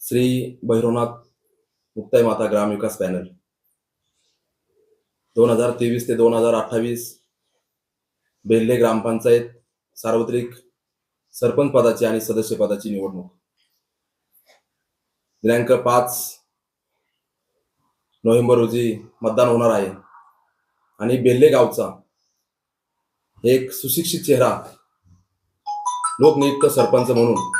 श्री भैरवनाथ मुक्ताई माता ग्राम विकास पॅनल 2023 ते 2028 बेल्ले ग्रामपंचायत सार्वत्रिक सरपंच पदाची आणि सदस्य पदाची निवडणूक दिनांक 5 नोव्हेंबर रोजी मतदान होणार आहे आणि बेल्ले गावचा एक सुशिक्षित चेहरा लोकनियुक्त सरपंच म्हणून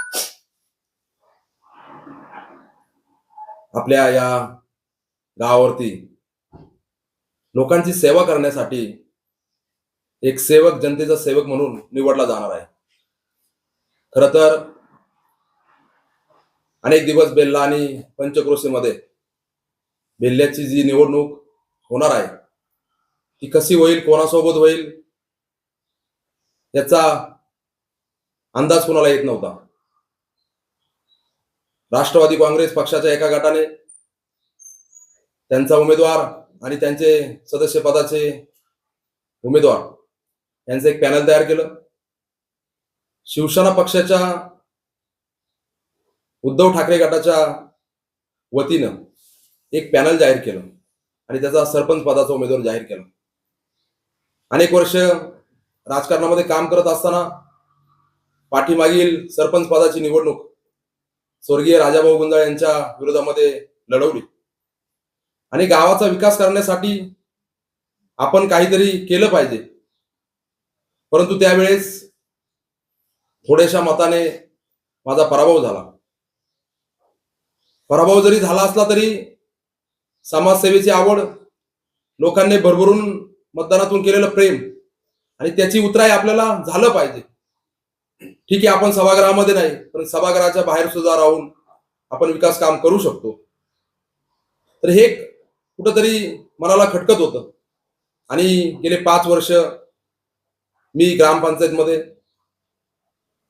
आपल्या या गावावरती लोकांची सेवा करण्यासाठी एक सेवक, जनतेचा सेवक म्हणून निवडला जाणार आहे। खरं तर अनेक दिवस बेल्ला आणि पंचक्रोशीमध्ये बेल्ल्याची जी निवडणूक होणार आहे ती कशी होईल, कोणासोबत होईल याचा अंदाज कोणाला येत नव्हता। राष्ट्रवादी काँग्रेस पक्षाच्या एका गटाने त्यांचा उमेदवार आणि त्यांचे सदस्य पदाचे उमेदवार यांचं एक पॅनल तयार केलं। शिवसेना पक्षाच्या उद्धव ठाकरे गटाच्या वतीनं एक पॅनल जाहीर केलं आणि त्याचा सरपंच पदाचा उमेदवार जाहीर केला। अनेक वर्ष राजकारणामध्ये काम करत असताना पाठीमागील सरपंच पदाची निवडणूक स्वर्गीय राजाभाऊ गुंजाळ यांच्या विरोधामध्ये लढवली आणि गावाचा विकास करण्यासाठी आपण काहीतरी केलं पाहिजे, परंतु त्यावेळेस थोड्याशा मताने माझा पराभव झाला। पराभव जरी झाला असला तरी समाजसेवेची आवड, लोकांनी भरभरून मतदानातून केलेलं प्रेम आणि त्याची उतराई आपल्याला झालं पाहिजे। ठीक आहे, आपण सभागृहामध्ये नाही पण सभागृहाच्या बाहेर सुद्धा राहून आपण विकास काम करू शकतो। तर हे कुठंतरी मनाला खटकत होतं आणि गेले 5 वर्ष मी ग्रामपंचायतमध्ये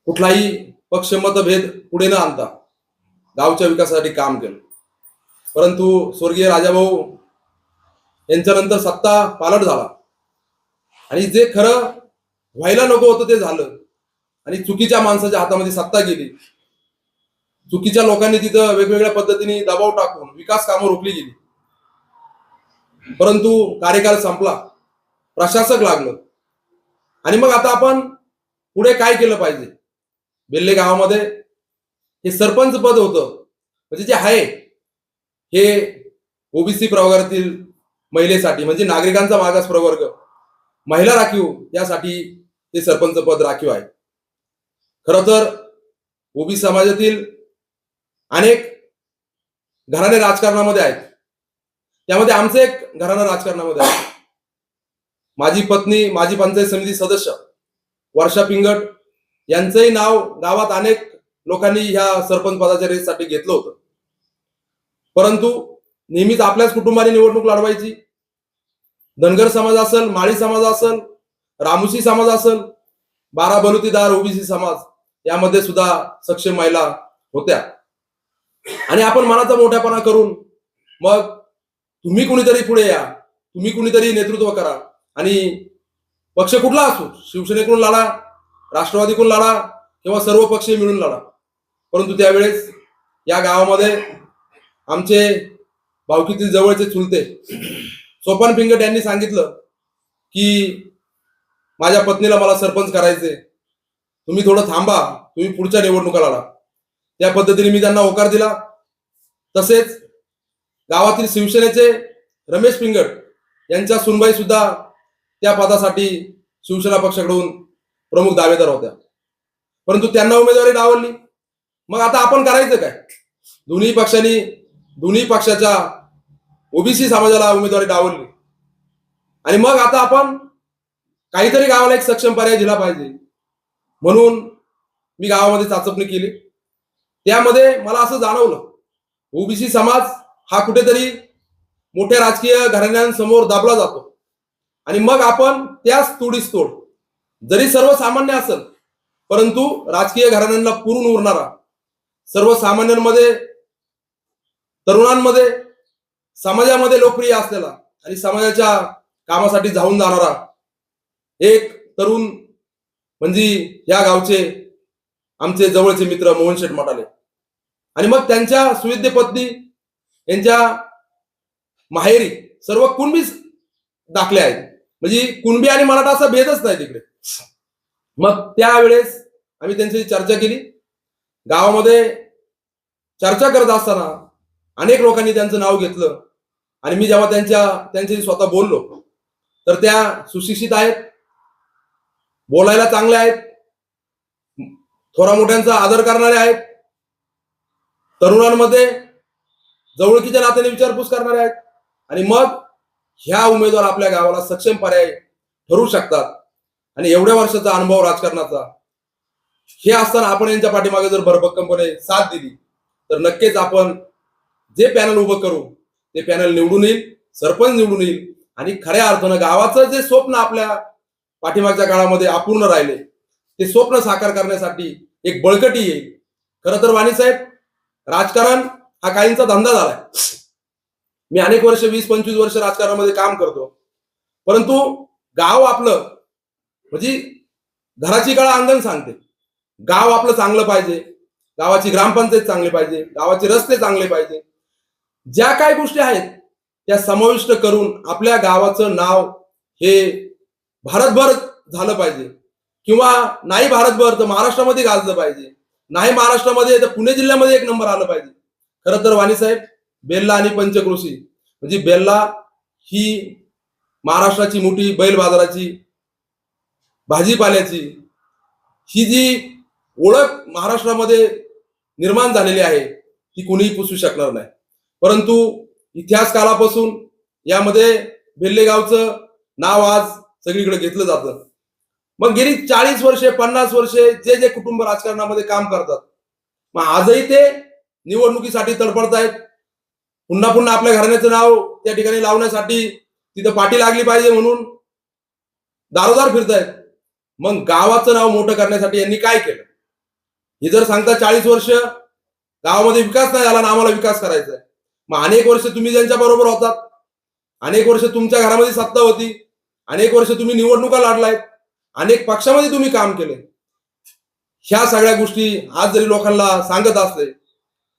कुठलाही पक्ष मतभेद पुढे न आणता गावच्या विकासासाठी काम केलं। परंतु स्वर्गीय राजाभाऊ यांच्यानंतर सत्ता पालट झाला आणि जे खरं व्हायला नको होतं ते झालं आणि चुकीच्या माणसाच्या हातामध्ये सत्ता गेली। चुकीच्या लोकांनी तिथं वेगवेगळ्या पद्धतीने दबाव टाकून विकास कामं रोखली गेली। परंतु कार्यकाळ संपला, प्रशासक लागलं आणि मग आता आपण पुढे काय केलं पाहिजे। बेल्ले गावामध्ये हे सरपंच पद होतं, म्हणजे जे आहे हे ओबीसी प्रवर्गातील महिलेसाठी, म्हणजे नागरिकांचा मागास प्रवर्ग, महिला राखीव यासाठी हे सरपंच पद राखीव आहे। खरं तर ओबीसी समाजातील अनेक घराणे राजकारणामध्ये आहेत, त्यामध्ये आमचं एक घराणं राजकारणामध्ये आहे। माझी पत्नी माजी पंचायत समिती सदस्य वर्षा पिंगट यांचंही नाव गावात अनेक लोकांनी ह्या सरपंच पदाच्या रेससाठी घेतलं होतं, परंतु नेहमीच आपल्याच कुटुंबाने निवडणूक लढवायची। धनगर समाज असेल, माळी समाज असेल, रामुसी समाज असेल, 12 बलुतेदार ओबीसी समाज यामध्ये सुद्धा सक्षम महिला होत्या आणि आपण मनाचा मोठ्यापणा करून मग तुम्ही कुणीतरी पुढे या, तुम्ही कुणीतरी नेतृत्व करा आणि पक्ष कुठला असो, शिवसेनेकडून लढा, राष्ट्रवादीकडून लढा किंवा सर्व पक्ष मिळून लढा। परंतु त्यावेळेस या गावामध्ये आमचे भावकीतील जवळचे चुलते सोपान पिंगट यांनी सांगितलं की माझ्या पत्नीला मला सरपंच करायचे, तुम्ही थोडं थांबा, तुम्ही पुढच्या निवडणुका लढा। त्या पद्धतीने मी त्यांना होकार दिला। तसेच गावातील शिवसेनेचे रमेश पिंगट यांच्या सुनबाई सुद्धा त्या पदासाठी शिवसेना पक्षाकडून प्रमुख दावेदार होत्या, परंतु त्यांना उमेदवारी डावलली। मग आता आपण करायचं काय? दोन्ही पक्षाच्या ओबीसी समाजाला उमेदवारी डावलली आणि मग आता आपण काहीतरी गावाला एक सक्षम पर्याय दिला पाहिजे, म्हणून मी गावामध्ये चाचपणी केली। त्यामध्ये मला असं जाणवलं ओबीसी समाज हा कुठेतरी मोठ्या राजकीय घराण्यांसमोर दाबला जातो आणि मग आपण त्याच तोडीस तोड, जरी सर्वसामान्य असेल परंतु राजकीय घराण्यांना पुरून उरणारा, सर्वसामान्यांमध्ये, तरुणांमध्ये, समाजामध्ये लोकप्रिय असलेला आणि समाजाच्या कामासाठी धावून जाणारा एक तरुण म्हणजे या गावचे आमचे जवळचे मित्र मोहन शेठ मटाले आणि मग त्यांच्या सुविद्य पत्नी यांच्या माहेरी सर्व कुणबी दाखले आहेत, म्हणजे कुणबी आणि मराठा असा भेदच नाही तिकडे. मग त्यावेळेस आम्ही त्यांची चर्चा केली. गावामध्ये चर्चा करत असताना अनेक लोकांनी त्यांचं नाव घेतलं आणि मी जेव्हा त्यांच्याशी स्वतः बोललो तर त्या सुशिक्षित आहेत, बोलायला चांगल्या आहेत, थोरा मोठ्यांचा आदर करणारे आहेत, तरुणांमध्ये जवळकीच्या नात्याने विचारपूस करणारे आहेत आणि मग ह्या उमेदवार आपल्या गावाला सक्षम पर्याय ठरू शकतात. आणि एवढ्या वर्षाचा अनुभव राजकारणाचा हे असताना आपण यांच्या पाठीमागे जर भरभक्कमपणे साथ दिली तर नक्कीच आपण जे पॅनल उभं करू ते पॅनल निवडून येईल, सरपंच निवडून येईल आणि खऱ्या अर्थानं गावाचं जे स्वप्न आपल्या पाठीमागच्या काळामध्ये अपूर्ण राहिले ते स्वप्न साकार करण्यासाठी एक बळकटी येईल. खरं तर वाणी साहेब, राजकारण हा काहींचा धंदा झालाय. मी अनेक वर्ष 20-25 वर्ष राजकारणामध्ये काम करतो, परंतु गाव आपलं म्हणजे घराची कळा अंगण सांगते. गाव आपलं चांगलं पाहिजे, गावाची ग्रामपंचायत चांगली पाहिजे, गावाचे रस्ते चांगले पाहिजे, ज्या काही गोष्टी आहेत त्या समाविष्ट करून आपल्या गावाचं नाव हे भारतभर झालं पाहिजे, किंवा नाही भारतभर तर महाराष्ट्रामध्ये गाजलं पाहिजे, नाही महाराष्ट्रामध्ये तर पुणे जिल्ह्यामध्ये एक नंबर आलं पाहिजे. खरं तर वाणी साहेब, बेल्ला आणि पंचक्रोशी म्हणजे बेल्ला ही महाराष्ट्राची मोठी बैल बाजाराची, भाजीपाल्याची ही जी ओळख महाराष्ट्रामध्ये निर्माण झालेली आहे ती कुणीही पुसू शकणार नाही. परंतु इतिहास काळापासून यामध्ये बेल्ले गावचं नाव आज सगळीकडे घेतलं जातं. मग गेली 40 वर्षे 50 वर्षे जे जे कुटुंब राजकारणामध्ये काम करतात, मग आजही ते निवडणुकीसाठी तडफडतायत. पुन्हा पुन्हा आपल्या घराण्याचं नाव त्या ठिकाणी लावण्यासाठी तिथं पाठी लागली पाहिजे म्हणून दारोदार फिरतायत. मग गावाचं नाव मोठं करण्यासाठी यांनी काय केलं हे जर सांगता 40 वर्ष गावामध्ये विकास नाही झाला ना आम्हाला विकास करायचा आहे. मग अनेक वर्ष तुम्ही ज्यांच्या बरोबर होतात, अनेक वर्ष तुमच्या घरामध्ये सत्ता होती, अनेक वर्ष तुम्ही निवडणुका लढलायत, अनेक पक्षामध्ये तुम्ही काम केले, ह्या सगळ्या गोष्टी आज जरी लोकांना सांगत असले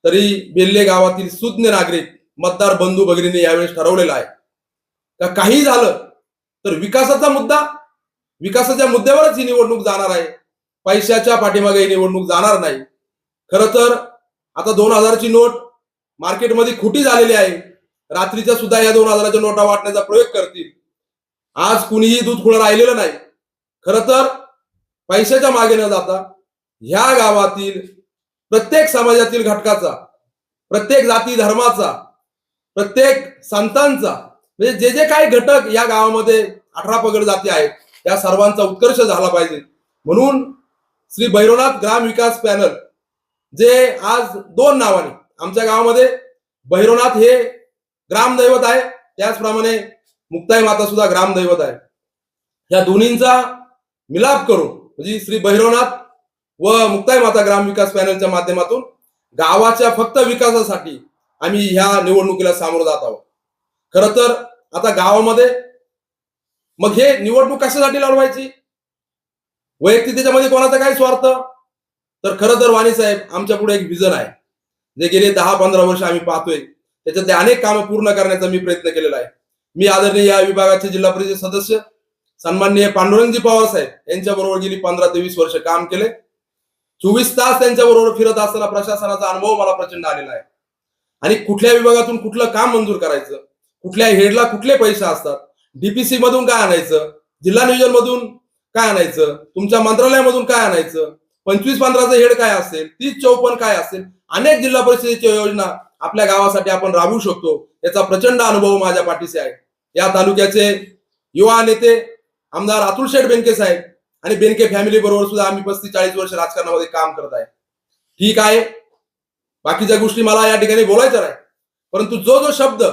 तरी बेल्ले गावातील सुज्ञ नागरिक मतदार बंधू भगिनींनी यावेळेस ठरवलेलं आहे का काही झालं तर विकासाचा मुद्दा, विकासाच्या मुद्द्यावरच ही निवडणूक जाणार आहे, पैशाच्या पाठीमागे ही निवडणूक जाणार नाही. खरं तर आता 2000ची नोट मार्केटमध्ये खोटी झालेली आहे. रात्रीच्या सुद्धा या 2000च्या नोटा वाटण्याचा प्रयोग करतील. आज कुणीही दूध खुळं राहिलेलं नाही. खरं तर पैशाच्या मागे न जाता ह्या गावातील प्रत्येक समाजातील घटकाचा, प्रत्येक जाती धर्माचा, प्रत्येक संतांचा, म्हणजे जे जे काही घटक या गावामध्ये 18 पगड जाती आहेत त्या सर्वांचा उत्कर्ष झाला पाहिजे. म्हणून श्री भैरवनाथ ग्राम विकास पॅनल जे आज 2 नावाने आमच्या गावामध्ये भैरवनाथ हे ग्रामदैवत आहे, त्याचप्रमाणे मुक्ताई माता सुद्धा ग्रामदैवत आहे. या दोन्हींचा मिलाप करून म्हणजे श्री भैरवनाथ व मुक्ताई माता ग्राम विकास पॅनलच्या माध्यमातून गावाच्या फक्त विकासासाठी आम्ही ह्या निवडणुकीला सामोरं जात आहोत. खरं तर आता गावामध्ये मग हे निवडणूक कशासाठी लढवायची, वैयक्तिक त्याच्यामध्ये कोणाचा काय स्वार्थ, तर खरं तर वाणी साहेब आमच्या पुढे एक विजन आहे जे गेले 10-15 वर्ष आम्ही पाहतोय. त्याच्यातले अनेक कामं पूर्ण करण्याचा मी प्रयत्न केलेला आहे. मी आदरणीय या विभागाचे जिल्हा परिषद सदस्य सन्माननीय पांडुरंगजी पवार साहेब यांच्या बरोबर गेली 15 ते 20 वर्ष काम केले. 24 तास त्यांच्या बरोबर फिरत असताना प्रशासनाचा अनुभव मला प्रचंड आलेला आहे. आणि कुठल्या विभागातून कुठलं काम मंजूर करायचं, कुठल्या हेडला कुठले पैसे असतात, डीपीसी मधून काय आणायचं, जिल्हा नियोजन मधून काय आणायचं, तुमच्या मंत्रालयामधून काय आणायचं, 25-15चं हेड काय असेल, 30-54 काय असेल, अनेक जिल्हा परिषदेच्या योजना आपल्या गावासाठी आपण राबवू शकतो. याचा प्रचंड अनुभव माझ्या पाठीशी आहे. या तालुक्याचे युवा नेते आमदार अतुल शेठ बेनके साहेब आणि बेनके फॅमिली बरोबर सुद्धा आम्ही 35-40 वर्ष राजकारणामध्ये काम करत आहे. ठीक आहे, बाकीच्या गोष्टी मला या ठिकाणी बोलायचं नाही, परंतु जो जो शब्द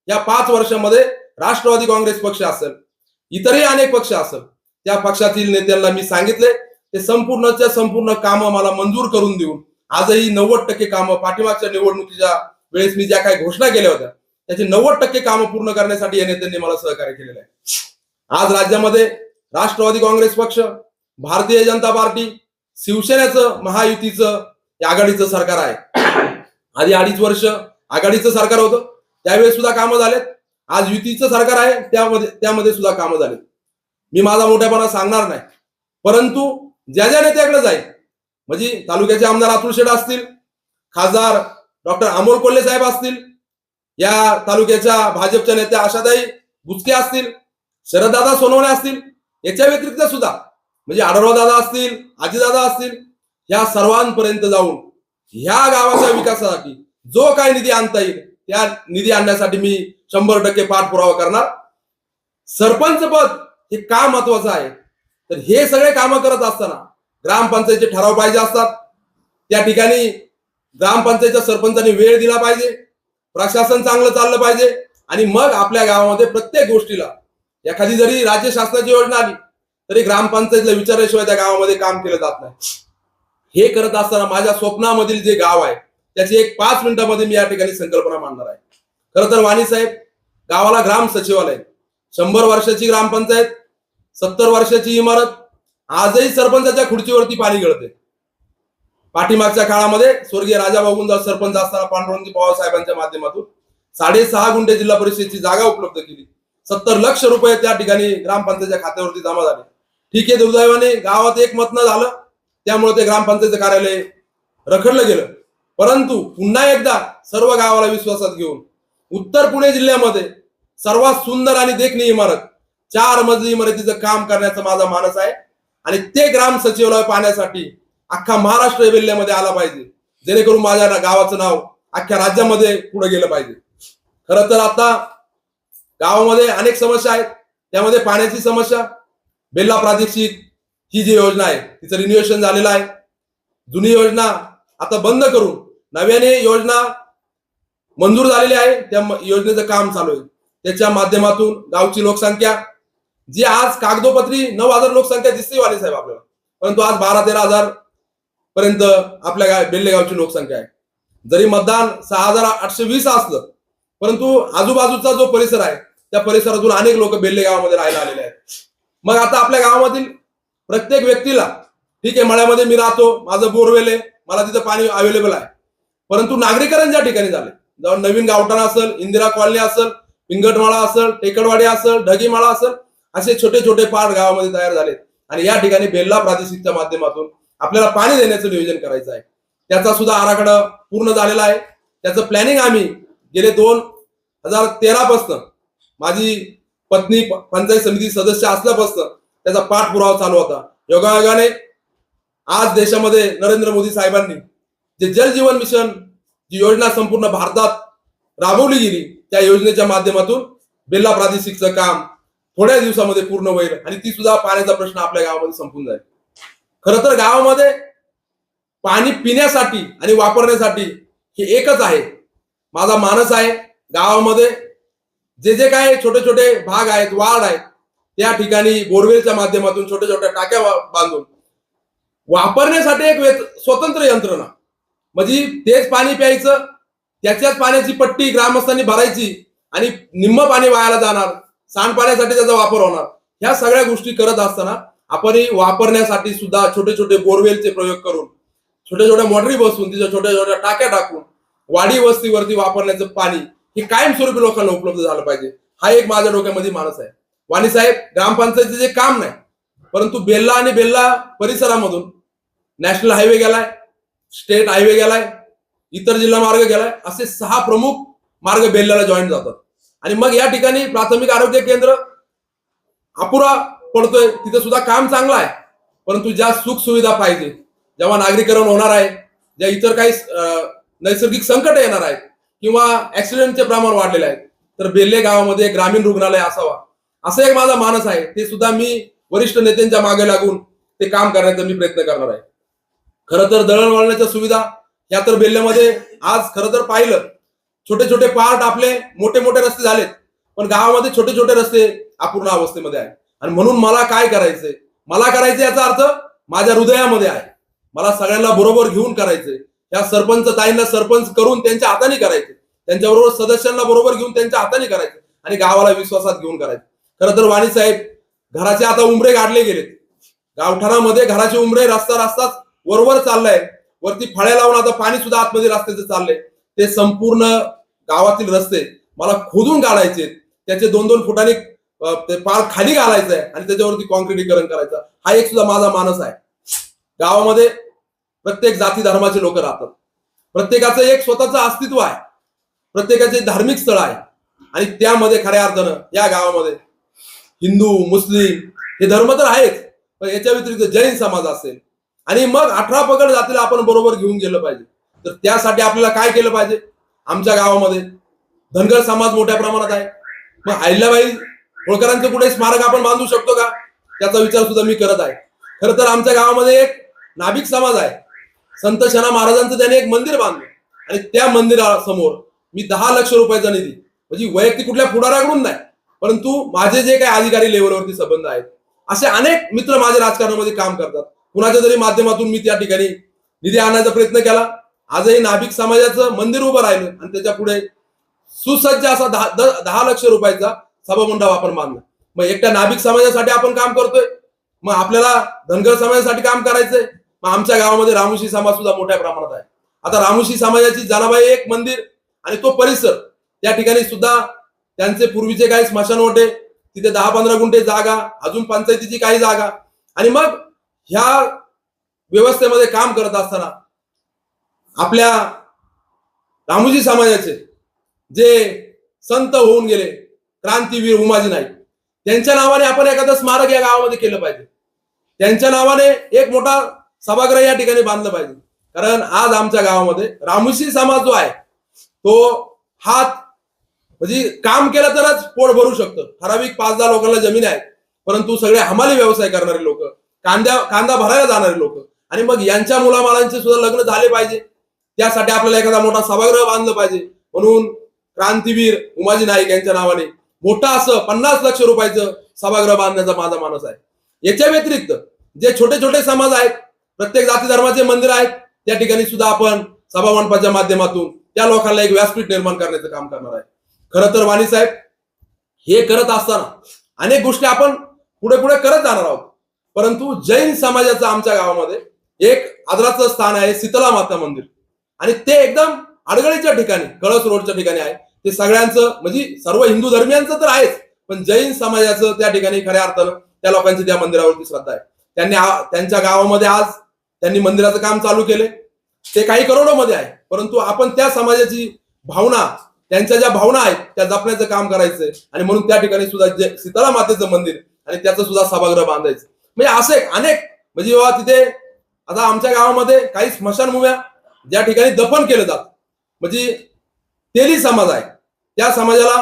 या 5 वर्षामध्ये राष्ट्रवादी काँग्रेस पक्ष असेल, इतरही अनेक पक्ष असेल, त्या पक्षातील नेत्यांना मी सांगितले ते संपूर्णच्या संपूर्ण कामं मला मंजूर करून देऊन आजही 90% कामं पाठीमागच्या निवडणुकीच्या वेळेस मी ज्या काही घोषणा केल्या होत्या त्याची 90% कामं पूर्ण करण्यासाठी या नेत्यांनी मला सहकार्य केलेलं आहे. आज राज्यामध्ये राष्ट्रवादी काँग्रेस पक्ष, भारतीय जनता पार्टी, शिवसेनेचं महायुतीचं आघाडीचं सरकार आहे. आधी 2.5 वर्ष आघाडीचं सरकार होतं, त्यावेळेस सुद्धा कामं झालेत. आज युतीचं सरकार आहे, त्यामध्ये सुद्धा कामं झालेत. मी माझा मोठेपणा सांगणार नाही, परंतु ज्या ज्या नेत्याकडे जाईल, म्हणजे तालुक्याचे आमदार अतुल शेठ असतील, खासदार डॉक्टर अमोल कोल्हे साहेब असतील, या तालुक्याच्या भाजपच्या नेत्या आशाताई बुचके असतील, शरददादा सोनवणे असतील, याच्या व्यतिरिक्त सुद्धा म्हणजे आढळराव दादा असतील, आजीदादा असतील, या सर्वांपर्यंत जाऊन ह्या गावाच्या विकासासाठी जो काही निधी आणता येईल त्या निधी आणण्यासाठी मी 100% पाठपुरावा करणार. सरपंच पद हे का महत्वाचं आहे, तर हे सगळे कामं करत असताना ग्रामपंचायतीचे ठराव पाहिजे असतात. त्या ठिकाणी ग्रामपंचायतीच्या सरपंचांनी वेळ दिला पाहिजे, प्रशासन चांगलं चाललं पाहिजे, आणि मग आपल्या गावामध्ये प्रत्येक गोष्टीला एखादी जरी राज्य शासनाची योजना आली तरी ग्रामपंचायतीला विचारल्याशिवाय त्या गावामध्ये काम केलं जात नाही. हे करत असताना माझ्या स्वप्नामधील जे गाव आहे त्याची एक 5 मिनिटांमध्ये मी या ठिकाणी संकल्पना मांडणार आहे. खरं तर वाणी साहेब, गावाला ग्राम सचिवालय, 100 वर्षाची ग्रामपंचायत, 70 वर्षाची इमारत, आजही सरपंचाच्या खुर्चीवरती पाणी गळते. पाठीमागच्या काळामध्ये स्वर्गीय राजाभाऊ गुंजाळ सरपंच असताना पांडुरंग पवार साहेबांच्या माध्यमातून 6.5 गुंठे जिल्हा परिषदेची जागा उपलब्ध केली. 70 लक्ष रुपये त्या ठिकाणी ग्रामपंचायतीच्या खात्यावरती जमा झाले. ठीक आहे, दुर्दैवाने गावात एक मत न झालं, त्यामुळे ते ग्रामपंचायत कार्यालय रखडलं गेलं. परंतु पुन्हा एकदा सर्व गावाला विश्वासात घेऊन उत्तर पुणे जिल्ह्यामध्ये सर्वात सुंदर आणि देखणी इमारत, 4 मजली इमारतीचं काम करण्याचा माझा मानस आहे. आणि ते ग्राम सचिवालय पाहण्यासाठी अख्खा महाराष्ट्र वेल्ल्यामध्ये आला पाहिजे, जेणेकरून माझ्या गावाचं नाव अख्ख्या राज्यामध्ये पुढे गेलं पाहिजे. खरं तर आता गावामध्ये अनेक समस्या आहेत, त्यामध्ये पाण्याची समस्या, बेल्ला प्रादेशिक ही जी योजना आहे तिचं रिन्युएशन झालेलं आहे. जुनी योजना आता बंद करून नव्याने योजना मंजूर झालेली आहे, त्या योजनेचं काम चालू आहे. त्याच्या माध्यमातून गावची लोकसंख्या जी आज कागदोपत्री 9,000 लोकसंख्या दिसते वाली साहेब आपल्याला, परंतु आज 12-13 हजार पर्यंत आपल्या बेल्ले गावची लोकसंख्या आहे. जरी मतदान 6,820 असलं, परंतु आजूबाजूचा जो परिसर आहे त्या परिसरातून अनेक लोक बेल्ले गावामध्ये राहायला आलेले आहेत. मग आता आपल्या गावामधील प्रत्येक व्यक्तीला, ठीक आहे मळ्यामध्ये मी राहतो, माझं बोरवेल आहे, मला तिथं पाणी अवेलेबल आहे, परंतु नागरीकरण ज्या ठिकाणी झाले, जवळ नवीन गावठाण असेल, इंदिरा कॉलनी असेल, पिंगटमाळा असेल, टेकडवाडी असेल, ढगीमाळा असेल, असे छोटे छोटे पाट गावामध्ये तयार झाले. आणि या ठिकाणी बेल्ला प्रादेशिकच्या माध्यमातून आपल्याला पाणी देण्याचं नियोजन करायचं आहे. त्याचा सुद्धा आराखडा पूर्ण झालेला आहे. त्याचं प्लॅनिंग आम्ही गेले 2013 पासून, माझी पत्नी पंचायत समिती सदस्य असल्यापासून त्याचा पाठपुरावा चालू होता. योगायोगाने आज देशामध्ये नरेंद्र मोदी साहेबांनी जे जल जीवन मिशन जी योजना संपूर्ण भारतात राबवली गेली, त्या योजनेच्या माध्यमातून बेल्ला प्रादेशिकचं काम थोड्या दिवसामध्ये पूर्ण होईल आणि ती सुद्धा पाण्याचा प्रश्न आपल्या गावामध्ये संपून जाईल. खरं तर गावामध्ये पाणी पिण्यासाठी आणि वापरण्यासाठी हे एकच आहे. माझा मानस आहे गावामध्ये जे जे काय छोटे छोटे भाग आहेत, वार्ड आहेत, त्या ठिकाणी बोरवेलच्या माध्यमातून छोट्या छोट्या टाक्या बांधून वापरण्यासाठी एक स्वतंत्र यंत्रणा, म्हणजे तेच पाणी प्यायचं, त्याच्याच पाण्याची पट्टी ग्रामस्थांनी भरायची आणि निम्म पाणी वायाला जाणार, सांडपाण्यासाठी त्याचा वापर होणार. ह्या सगळ्या गोष्टी करत असताना आपण वापरण्यासाठी सुद्धा छोटे छोटे बोरवेलचे प्रयोग करून, छोट्या छोट्या मोटरी बसवून, तिच्या छोट्या छोट्या टाक्या टाकून वाडी वस्तीवरती वापरण्याचं पाणी हे कायमस्वरूपी लोकांना उपलब्ध झालं पाहिजे. हा एक माझ्या डोक्यामध्ये मानस आहे. वाणी साहेब, ग्रामपंचायतीचे जे काम नाही, परंतु बेल्ला आणि बेल्ला परिसरामधून नॅशनल हायवे गेलाय, स्टेट हायवे गेलाय, इतर जिल्हा मार्ग गेलाय, असे 6 प्रमुख मार्ग बेल्ल्याला जॉईन जातात. आणि मग या ठिकाणी प्राथमिक आरोग्य केंद्र अपुरा पडतोय, तिथे सुद्धा काम चांगलं आहे, परंतु ज्या सुख सुविधा पाहिजे, जेव्हा नागरीकरण होणार आहे, ज्या इतर काही नैसर्गिक संकट येणार आहेत किंवा ऍक्सिडेंटचे प्रमाण वाढलेले आहे, तर बेल्ले गावामध्ये ग्रामीण रुग्णालय असावा, असं एक माझा मानस आहे. ते सुद्धा मी वरिष्ठ नेत्यांच्या मागे लागून ते काम करण्याचा मी प्रयत्न करणार आहे. खरं तर दळणवळणाच्या सुविधा ह्या तर बेल्ल्यामध्ये आज खरं तर पाहिलं, छोटे छोटे पार्ट आपले मोठे मोठे रस्ते झालेत, पण गावामध्ये छोटे छोटे रस्ते अपूर्ण अवस्थेमध्ये आहेत. आणि म्हणून मला काय करायचंय, मला करायचं याचा अर्थ माझ्या हृदयामध्ये आहे. मला सगळ्यांना बरोबर घेऊन करायचंय. या सरपंच ताईंना सरपंच करून त्यांच्या हाताने करायचे, त्यांच्याबरोबर सदस्यांना बरोबर घेऊन त्यांच्या हाताने करायचे आणि गावाला विश्वासात घेऊन करायचे. खरं तर वाणी साहेब, घराचे आता उंबरे गाडले गेलेत. गावठाणामध्ये घराचे उंबरे रस्ताच वरवर चाललाय, वरती फळ्या लावून आता पाणी सुद्धा आतमध्ये रस्त्याचं चाललंय. ते संपूर्ण गावातील रस्ते मला खोदून काढायचे, त्याचे 2-2 फुटांनी ते पार खाली घालायचंय आणि त्याच्यावरती कॉन्क्रिटीकरण करायचं. हा एक सुद्धा माझा मानस आहे. गावामध्ये प्रत्येक जाती धर्माचे लोक राहतात, प्रत्येकाचं एक स्वतःचं अस्तित्व आहे, प्रत्येकाचे धार्मिक स्थळ आहे आणि त्यामध्ये खऱ्या अर्थानं या गावामध्ये हिंदू मुस्लिम हे धर्म तर आहेच, पण याच्या व्यतिरिक्त जैन समाज असेल आणि मग 18 पगड जातीला आपण बरोबर घेऊन गेलं पाहिजे. तर त्यासाठी आपल्याला काय केलं पाहिजे? आमच्या गावामध्ये धनगर समाज मोठ्या प्रमाणात आहे. मग अहिल्याबाई होळकरांचं कुठे स्मारक आपण बांधू शकतो का? त्याचा विचार सुद्धा मी करत आहे. खरं तर आमच्या गावामध्ये एक नाभिक समाज आहे. संत शना महाराजांचं त्याने एक मंदिर बांधलं आणि त्या मंदिरासमोर मी 10 लक्ष रुपयाचा निधी, म्हणजे वैयक्तिक कुठल्या पुढाऱ्याकडून नाही, परंतु माझे जे काही अधिकारी लेवलवरती संबंध आहेत, असे अनेक मित्र माझे राजकारणामध्ये काम करतात. कुणाच्या तरी माध्यमातून मी त्या ठिकाणी निधी आणायचा प्रयत्न केला. आजही नाभिक समाजाचं मंदिर उभं राहिलं आणि त्याच्या पुढे सुसज्ज असा 10 लक्ष रुपयाचा सभामंडप आपण बांधला. मग एकट्या नाभिक समाजासाठी आपण काम करतोय, मग आपल्याला धनगर समाजासाठी काम करायचंय. मग आमच्या गावामध्ये रामोशी समाज सुद्धा मोठ्या प्रमाणात आहे. आता रामोशी समाजाची जनाबाई एक मंदिर आणि तो परिसर, त्या ठिकाणी सुद्धा त्यांचे पूर्वीचे काही स्मशान होते, तिथे 10-15 गुंठे जागा, अजून पंचायतीची काही जागा, आणि मग ह्या व्यवस्थेमध्ये काम करत असताना आपल्या रामोशी समाजाचे जे संत होऊन गेले क्रांतीवीर उमाजी नाईक, त्यांच्या नावाने आपण एखादं स्मारक या गावामध्ये केलं पाहिजे. त्यांच्या नावाने एक मोठा सभागृह या ठिकाणी बांधलं पाहिजे. कारण आज आमच्या गावामध्ये रामोशी समाज जो आहे तो हात म्हणजे काम केलं तरच पोट भरू शकतं. ठराविक 5-10 लोकांना जमीन आहे, परंतु सगळे हमाली व्यवसाय करणारे लोक, कांदा भरायला जाणारे लोक, आणि मग यांच्या मुलाबाळांचे सुद्धा लग्न झाले पाहिजे. त्यासाठी आपल्याला एखादा मोठा सभागृह बांधलं पाहिजे. म्हणून क्रांतीवीर उमाजी नाईक यांच्या नावाने मोठा असं 50 लक्ष रुपयाचं सभागृह बांधण्याचा माझा मानस आहे. याच्या व्यतिरिक्त जे छोटे छोटे समाज आहेत, प्रत्येक जाती धर्माचे मंदिर आहेत, त्या ठिकाणी सुद्धा आपण सभामंडपाच्या माध्यमातून त्या लोकांना एक व्यासपीठ निर्माण करण्याचं काम करणार आहे. खरं तर वाणी साहेब, हे करत असताना अनेक गोष्टी आपण पुढे पुढे करत जाणार आहोत, परंतु जैन समाजाचं आमच्या गावामध्ये एक आदराचं स्थान आहे शीतला माता मंदिर, आणि ते एकदम अडगळीच्या ठिकाणी, कळस रोडच्या ठिकाणी आहे. ते सगळ्यांचं म्हणजे सर्व हिंदू धर्मियांचं तर आहेच, पण जैन समाजाचं त्या ठिकाणी खऱ्या अर्थानं त्या लोकांची त्या मंदिरावरती श्रद्धा आहे. त्यांनी त्यांच्या गावामध्ये आज त्यांनी मंदिराचं काम चालू केले. ते काही करोडोमध्ये आहे, परंतु आपण त्या समाजाची भावना, त्यांच्या ज्या भावना आहेत त्या जपण्याचं काम करायचंय, आणि म्हणून त्या ठिकाणी सुद्धा शीतला मातेचं मंदिर आणि त्याचं सुद्धा सभागृह बांधायचं. म्हणजे असे अनेक, म्हणजे जेव्हा तिथे आता आमच्या गावामध्ये काही स्मशानभूम्या ज्या ठिकाणी दफन केलं जात, म्हणजे तेली समाज आहे, त्या समाजाला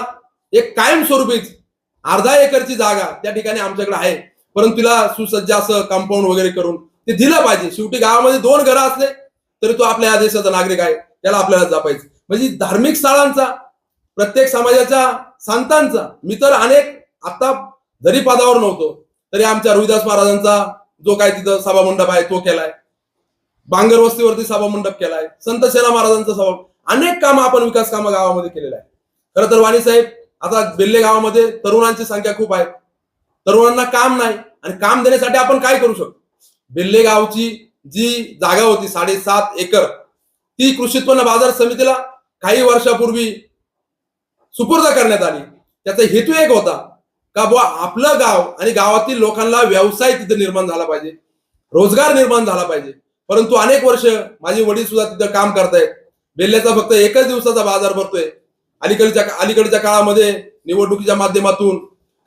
एक कायमस्वरूपीच 1/2 एकरची जागा त्या ठिकाणी आमच्याकडे आहे, परंतु तिला सुसज्ज असं कंपाऊंड वगैरे करून ते दिलं पाहिजे. शेवटी गावामध्ये 2 घरं असले तरी तो आपल्या या देशाचा नागरिक आहे, त्याला आपल्याला जपायचं. म्हणजे धार्मिक स्थळांचा, प्रत्येक समाजाच्या संतांचा मी तर अनेक, आता जरी पदावर नव्हतो तरी आमच्या रोहिदास महाराजांचा जो काय तिथं सभामंडप आहे तो केलाय, बांगर वस्तीवरती सभामंडप केलाय, संत सेना महाराजांचा सभा, अनेक कामं आपण विकास कामं गावामध्ये केलेलं आहे. खरं तर वाणी साहेब, आता बेल्ले गावामध्ये तरुणांची संख्या खूप आहे, तरुणांना काम नाही, आणि काम देण्यासाठी आपण काय करू शकतो? बेल्ले गावची जी जागा होती 7.5 एकर, ती कृषी उत्पन्न बाजार समितीला काही वर्षापूर्वी सुपूर्द करण्यात आली. त्याचा हेतू एक होता का बुवा आपलं गाव आणि गावातील लोकांना व्यवसाय तिथे निर्माण झाला पाहिजे, रोजगार निर्माण झाला पाहिजे. परंतु अनेक वर्ष माझे वडील सुद्धा तिथं काम करतायत. बेल्ल्याचा फक्त 1च दिवसाचा बाजार भरतोय. अलीकडच्या काळामध्ये निवडणुकीच्या माध्यमातून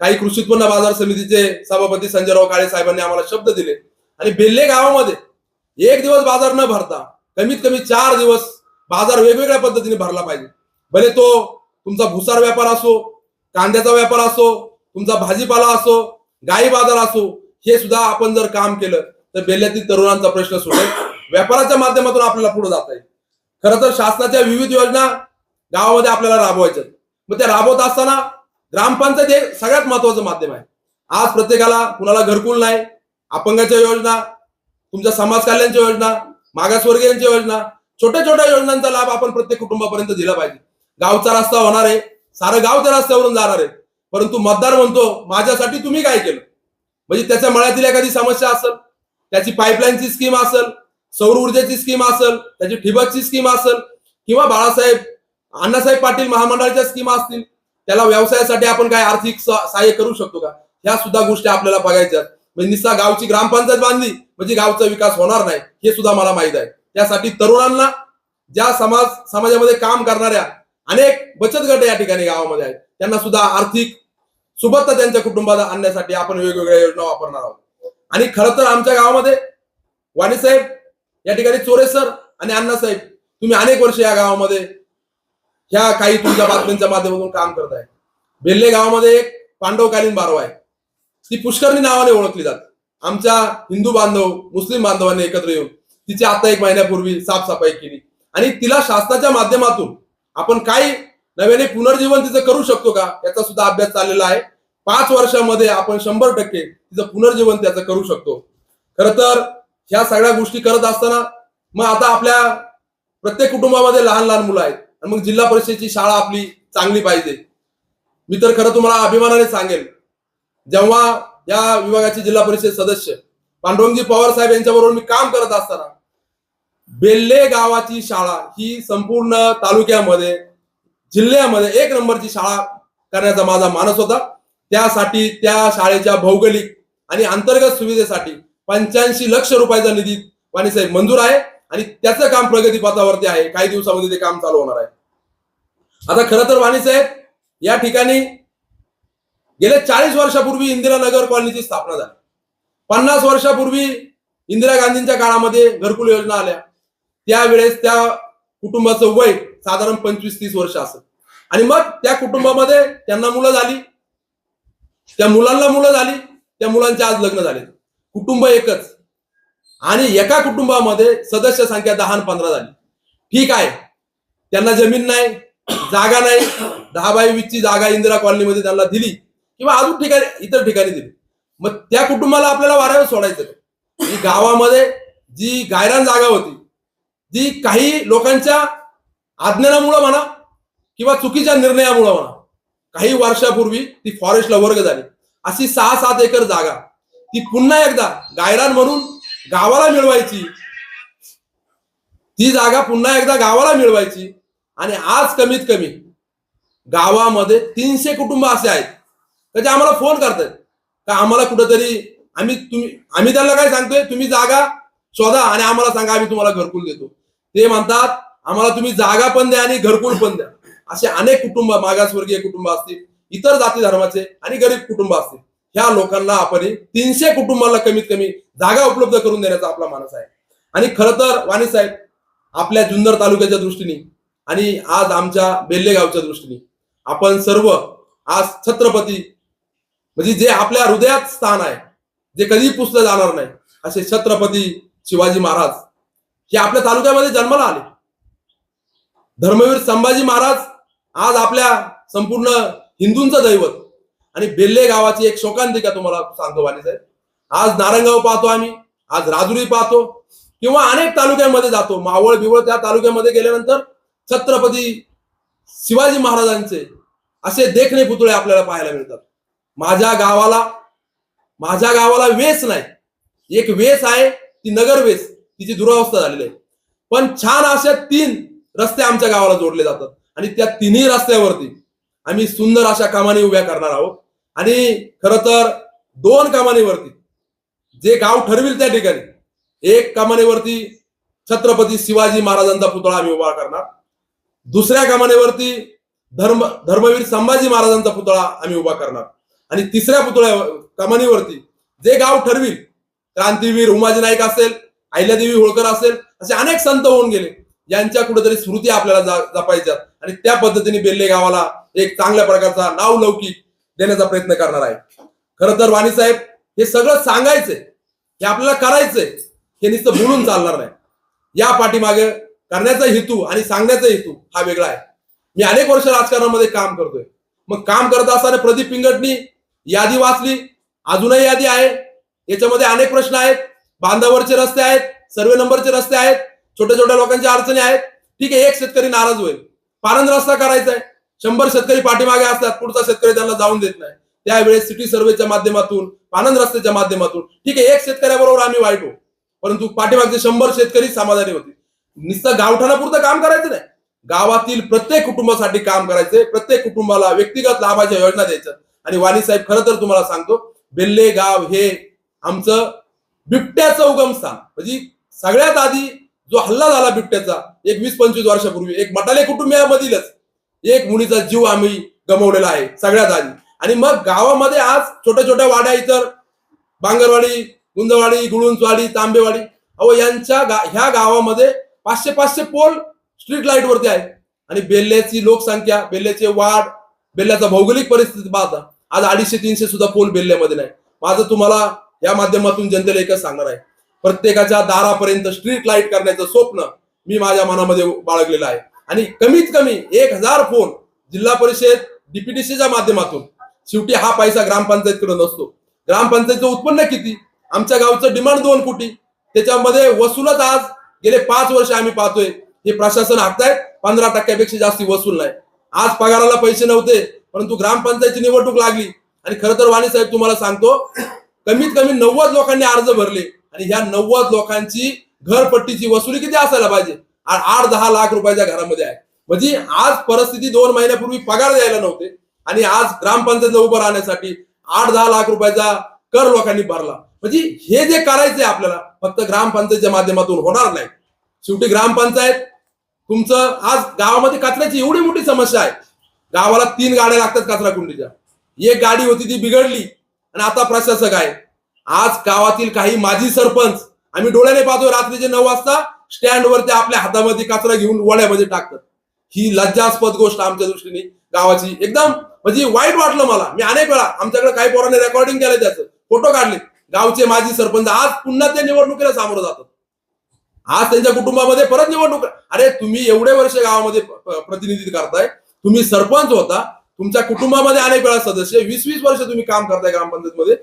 काही कृषी उत्पन्न बाजार समितीचे सभापती संजयराव काळे साहेबांनी आम्हाला शब्द दिले, आणि बेल्ले गावामध्ये 1 दिवस बाजार न भरता कमीत कमी 4 दिवस बाजार वेगवेगळ्या पद्धतीने भरला पाहिजे. भले तो तुमचा भुसार व्यापार असो, कांद्याचा व्यापार असो, तुमचा भाजीपाला असो, गाई बाजार असो, हे सुद्धा आपण जर काम केलं तर बेल्ल्यातील तरुणांचा प्रश्न सुटेल. व्यापाराच्या माध्यमातून आपल्याला पुढे जाता येईल. खरं तर शासनाच्या विविध योजना गावामध्ये आपल्याला राबवायच्या, मग त्या राबवत असताना ग्रामपंचायत हे सगळ्यात महत्वाचं माध्यम आहे. आज प्रत्येकाला, कुणाला घरकुल नाही, अपंगाच्या योजना, तुमच्या समाज कल्याणच्या योजना, मागासवर्गीयांच्या योजना, छोट्या छोट्या योजनांचा लाभ आपण प्रत्येक कुटुंबापर्यंत दिला पाहिजे. गावचा रस्ता होणार आहे, सारं गाव त्या रस्त्यावरून जाणार आहे, परंतु मतदार म्हणतो माझ्यासाठी तुम्ही काय केलं? म्हणजे त्याच्या मळ्यातील एखादी समस्या असेल, त्याची पाईपलाईनची स्कीम असेल, सौर ऊर्जेची स्कीम असेल, त्याची ठिबकची स्कीम असेल, किंवा बाळासाहेब अण्णासाहेब पाटील महामंडळाच्या स्कीमा असतील, त्याला व्यवसायासाठी आपण काय आर्थिक सहाय्य करू शकतो का, ह्या सुद्धा गोष्टी आपल्याला बघायच्या. म्हणजे निस्ता गावची ग्रामपंचायत बांधली म्हणजे गावचा विकास होणार नाही, हे सुद्धा मला माहित आहे. त्यासाठी तरुणांना, ज्या समाजामध्ये काम करणाऱ्या अनेक बचत गट या ठिकाणी गावामध्ये आहेत, त्यांना सुद्धा आर्थिक सुबत्ता त्यांच्या कुटुंबाला आणण्यासाठी आपण वेगवेगळ्या योजना वापरणार आहोत. आणि खरं तर आमच्या गावामध्ये वाणीसाहेब, या ठिकाणी चोरे सर आणि अण्णासाहेब, तुम्ही अनेक वर्ष या गावामध्ये ह्या काही तुमच्या बातम्यांच्या माध्यमातून काम करत आहे. बेल्ले गावामध्ये एक पांडवकालीन बारव आहे, ती पुष्करणी नावाने ओळखली जाते. आमच्या हिंदू बांधव मुस्लिम बांधवांनी एकत्र येऊन तिची आता 1 महिन्यापूर्वी साफसफाई केली आणि तिला शासनाच्या माध्यमातून आपण काही नव्याने पुनर्जीवन तिचं करू शकतो का, याचा सुद्धा अभ्यास चाललेला आहे. 5 वर्षामध्ये आपण 100% तिचं पुनर्जीवन त्याचं करू शकतो. खरं तर ह्या सगळ्या गोष्टी करत असताना मग आता आपल्या प्रत्येक कुटुंबामध्ये लहान लहान मुलं आहेत आणि मग जिल्हा परिषदेची शाळा आपली चांगली पाहिजे. मी तर खरं तुम्हाला अभिमानाने सांगेल, जेव्हा या विभागाचे जिल्हा परिषद सदस्य पांडुरंगजी पवार साहेब यांच्याबरोबर मी काम करत असताना बेल्ले गावाची शाळा ही संपूर्ण तालुक्यामध्ये जिल्ह्यामध्ये 1 नंबरची शाळा करण्याचा माझा मानस होता. त्यासाठी त्या शाळेच्या भौगोलिक आणि अंतर्गत सुविधेसाठी 85 लक्ष रुपयाचा निधी वाणीसाहेब मंजूर आहे आणि त्याचं काम प्रगतीपथावरती आहे. काही दिवसामध्ये ते काम चालू होणार आहे. आता खरं तर वाणीसाहेब, या ठिकाणी गेल्या 40 वर्षापूर्वी इंदिरा नगर कॉलनीची स्थापना झाली. 50 वर्षापूर्वी इंदिरा गांधींच्या काळामध्ये घरकुल योजना आल्या. त्यावेळेस त्या कुटुंबाचं वय साधारण 25-30 वर्ष असत आणि मग त्या कुटुंबामध्ये त्यांना मुलं झाली, त्या मुलांना मुलं झाली, त्या मुलांचे आज लग्न झाले. कुटुंब एकच आणि एका कुटुंबामध्ये सदस्य संख्या 10 आणि 15 झाली. ठीक आहे, त्यांना जमीन नाही, जागा नाही, 10x20 ची जागा इंदिरा कॉलनीमध्ये त्यांना दिली किंवा अजून ठिकाणी इतर ठिकाणी दिली. मग त्या कुटुंबाला आपल्याला वाऱ्यावर सोडायचं. ही गावामध्ये जी गायरान जागा होती, जी काही लोकांच्या अज्ञानामुळे म्हणा किंवा चुकीच्या निर्णयामुळे म्हणा, काही वर्षापूर्वी ती फॉरेस्टला वर्ग झाली. अशी 6-7 एकर जागा ती पुन्हा एकदा गायरान म्हणून गावाला मिळवायची, ती जागा पुन्हा एकदा गावाला मिळवायची. आणि आज कमीत कमी गावामध्ये 300 कुटुंब असे आहेत त्याचे आम्हाला फोन करतात का आम्हाला कुठेतरी आम्ही त्यांना काय सांगतोय, तुम्ही जागा शोधा आणि आम्हाला सांगा, आम्ही तुम्हाला घरकुल देतो. ते म्हणतात आम्हाला तुम्ही जागा पण द्या आणि घरकुल पण द्या. असे अनेक कुटुंब, मागासवर्गीय कुटुंब असतील, इतर जाती धर्माचे आणि गरीब कुटुंब असतील, ह्या लोकांना आपण 300 कुटुंबाला कमीत कमी जागा उपलब्ध करून देण्याचा आपला मानस आहे. आणि खरं तर वाणीसाहेब, आपल्या जुन्नर तालुक्याच्या दृष्टीने आणि आज आमच्या बेल्ले गावच्या दृष्टीने आपण सर्व आज छत्रपती, म्हणजे जे आपल्या हृदयात स्थान आहे, जे कधी पुसलं जाणार नाही, असे छत्रपती शिवाजी महाराज हे आपल्या तालुक्यामध्ये जन्माला आले. धर्मवीर संभाजी महाराज आज आपल्या संपूर्ण हिंदूंचं दैवत. आणि बेल्ले गावाची एक शोकांतिका तुम्हाला सांगतो वाणीसाहेब, आज नारायणगाव पाहतो आम्ही, आज राजुरी पाहतो किंवा अनेक तालुक्यांमध्ये जातो, मावळ बिवळ त्या तालुक्यामध्ये गेल्यानंतर छत्रपती शिवाजी महाराजांचे असे देखणे पुतळे आपल्याला पाहायला मिळतात. माझ्या गावाला वेस नाही, एक वेस आहे ती नगर वेस, तिची दुरावस्था झालेली आहे. पण छान अशा 3 रस्ते आमच्या गावाला जोडले जातात आणि त्या 3ही रस्त्यावरती आम्ही सुंदर अशा कमानी उभ्या करणार आहोत. आणि खरं तर 2 कमानीवरती जे गाव ठरविल त्या ठिकाणी 1 कमानीवरती छत्रपती शिवाजी महाराजांचा पुतळा आम्ही उभा करणार, दुसऱ्या कमानीवरती धर्मवीर संभाजी महाराजांचा पुतळा आम्ही उभा करणार आणि तिसऱ्या कमानीवरती जे गाव ठरविल, क्रांतीवीर उमाजी नाईक असेल, अहिल्यादेवी होळकर असेल, असे अनेक संत होऊन गेले, यांच्या कुठेतरी स्मृती आपल्याला जपायच्यात आणि त्या पद्धतीने बेल्ले गावाला एक चांगल्या प्रकारचा नावलौकिक देण्याचा प्रयत्न करणार आहे. खरं तर वाणीसाहेब, हे सगळं सांगायचंय, हे आपल्याला करायचंय, हे नुसतं बोलून चालणार नाही. या पाठीमागे करण्याचा हेतू आणि सांगण्याचा हेतू हा वेगळा आहे. मी अनेक वर्ष राजकारणामध्ये काम करतोय. मग काम करत असताना प्रदीप पिंगटनी यादी वाचली, अजूनही यादी आहे, याच्यामध्ये अनेक प्रश्न आहेत, बांधावरचे रस्ते आहेत, सर्वे नंबरचे रस्ते आहेत, छोट्या छोट्या लोकांच्या अडचणी आहेत. ठीक आहे, एक शेतकरी नाराज होईल, पाणंद रस्ता करायचा आहे, 100 शेतकरी पाठीमागे असतात, पुढचा शेतकरी त्यांना जाऊन देत नाही. त्यावेळेस सिटी सर्वेच्या माध्यमातून, पाणंद रस्त्याच्या माध्यमातून, ठीक आहे, एक शेतकऱ्याबरोबर आम्ही वाईट हो, परंतु पाठीमागचे 100 शेतकरी समाधानी होते. नुसतं गावठाणापुरतं काम करायचं नाही, गावातील प्रत्येक कुटुंबासाठी काम करायचंय, प्रत्येक कुटुंबाला व्यक्तिगत लाभाच्या योजना द्यायच्या. आणि वाणी साहेब, खरं तर तुम्हाला सांगतो, बेल्ले गाव हे आमचं बिबट्याचं उगमस्थान. म्हणजे सगळ्यात आधी जो हल्ला झाला बिबट्याचा एक 20-25 वर्षापूर्वी, एक मटाले कुटुंबियामधीलच एक मुलीचा जीव आम्ही गमावलेला आहे सगळ्यात आधी. आणि मग गावामध्ये आज छोट्या छोट्या वाड्या, इतर बांगरवाडी, गुंजवाडी, गुळुंचवाडी, तांबेवाडी, ह्या गावामध्ये 500 पोल स्ट्रीट लाईट वरती आहे. आणि बेल्ल्याची लोकसंख्या, बेल्ल्याचे वाढ, बेल्ल्याचा भौगोलिक परिस्थिती पाहता आज 250-300 सुद्धा पोल बेल्ल्यामध्ये नाही. माझं तुम्हाला या माध्यमातून जनतेला एकच सांगणार आहे, प्रत्येकाच्या दारापर्यंत स्ट्रीट लाईट करण्याचं स्वप्न मी माझ्या मनामध्ये बाळगलेलं आहे. आणि कमीत कमी 1000 फोन जिल्हा परिषद डीपीडीसीच्या माध्यमातून, शेवटी हा पैसा ग्रामपंचायतकडे नसतो. ग्रामपंचायतचं उत्पन्न किती, आमच्या गावचं डिमांड 2 कोटी, त्याच्यामध्ये वसूलच आज गेले 5 वर्ष आम्ही पाहतोय हे प्रशासन हाकतायत 15% जास्ती वसूल नाही. आज पगाराला पैसे नव्हते, परंतु ग्रामपंचायतची निवडणूक लागली आणि खरं तर वाणी साहेब तुम्हाला सांगतो, कमीत कमी 90 लोकांनी अर्ज भरले आणि ह्या 90 लोकांची घरपट्टीची वसुली किती असायला पाहिजे, 8-10 लाख रुपयाच्या घरामध्ये आहे. म्हणजे आज परिस्थिती 2 महिन्यापूर्वी पगार द्यायला नव्हते आणि आज ग्रामपंचायतला उभं राहण्यासाठी 8-10 लाख रुपयाचा कर लोकांनी भरला. म्हणजे हे जे करायचंय आपल्याला फक्त ग्रामपंचायतच्या माध्यमातून होणार नाही. शेवटी ग्रामपंचायत तुमचं, आज गावामध्ये कचऱ्याची एवढी मोठी समस्या आहे, गावाला 3 गाड्या लागतात कचरा कुंडीच्या. एक गाडी होती ती बिघडली आणि आता प्रशासक आहे. आज गावातील काही माजी सरपंच आम्ही डोळ्याने पाहतोय, रात्रीचे 9 वाजता स्टँड वरती आपल्या हातामध्ये कचरा घेऊन वड्यामध्ये टाकतात. ही लज्जास्पद गोष्ट आमच्या दृष्टीने गावाची एकदम म्हणजे वाईट वाटलं मला. मी अनेक वेळा, आमच्याकडे काही पोरांनी रेकॉर्डिंग केलं, त्याचं फोटो काढले. गावचे माजी सरपंच आज पुन्हा त्या निवडणुकीला सामोरं जातात. आज त्यांच्या कुटुंबामध्ये परत निवडणूक. अरे तुम्ही एवढे वर्ष गावामध्ये प्रतिनिधित्व करताय, तुम्ही सरपंच होता, तुमच्या कुटुंबामध्ये अनेक वेळा सदस्य, 20-20 वर्ष तुम्ही काम करताय ग्रामपंचायतमध्ये,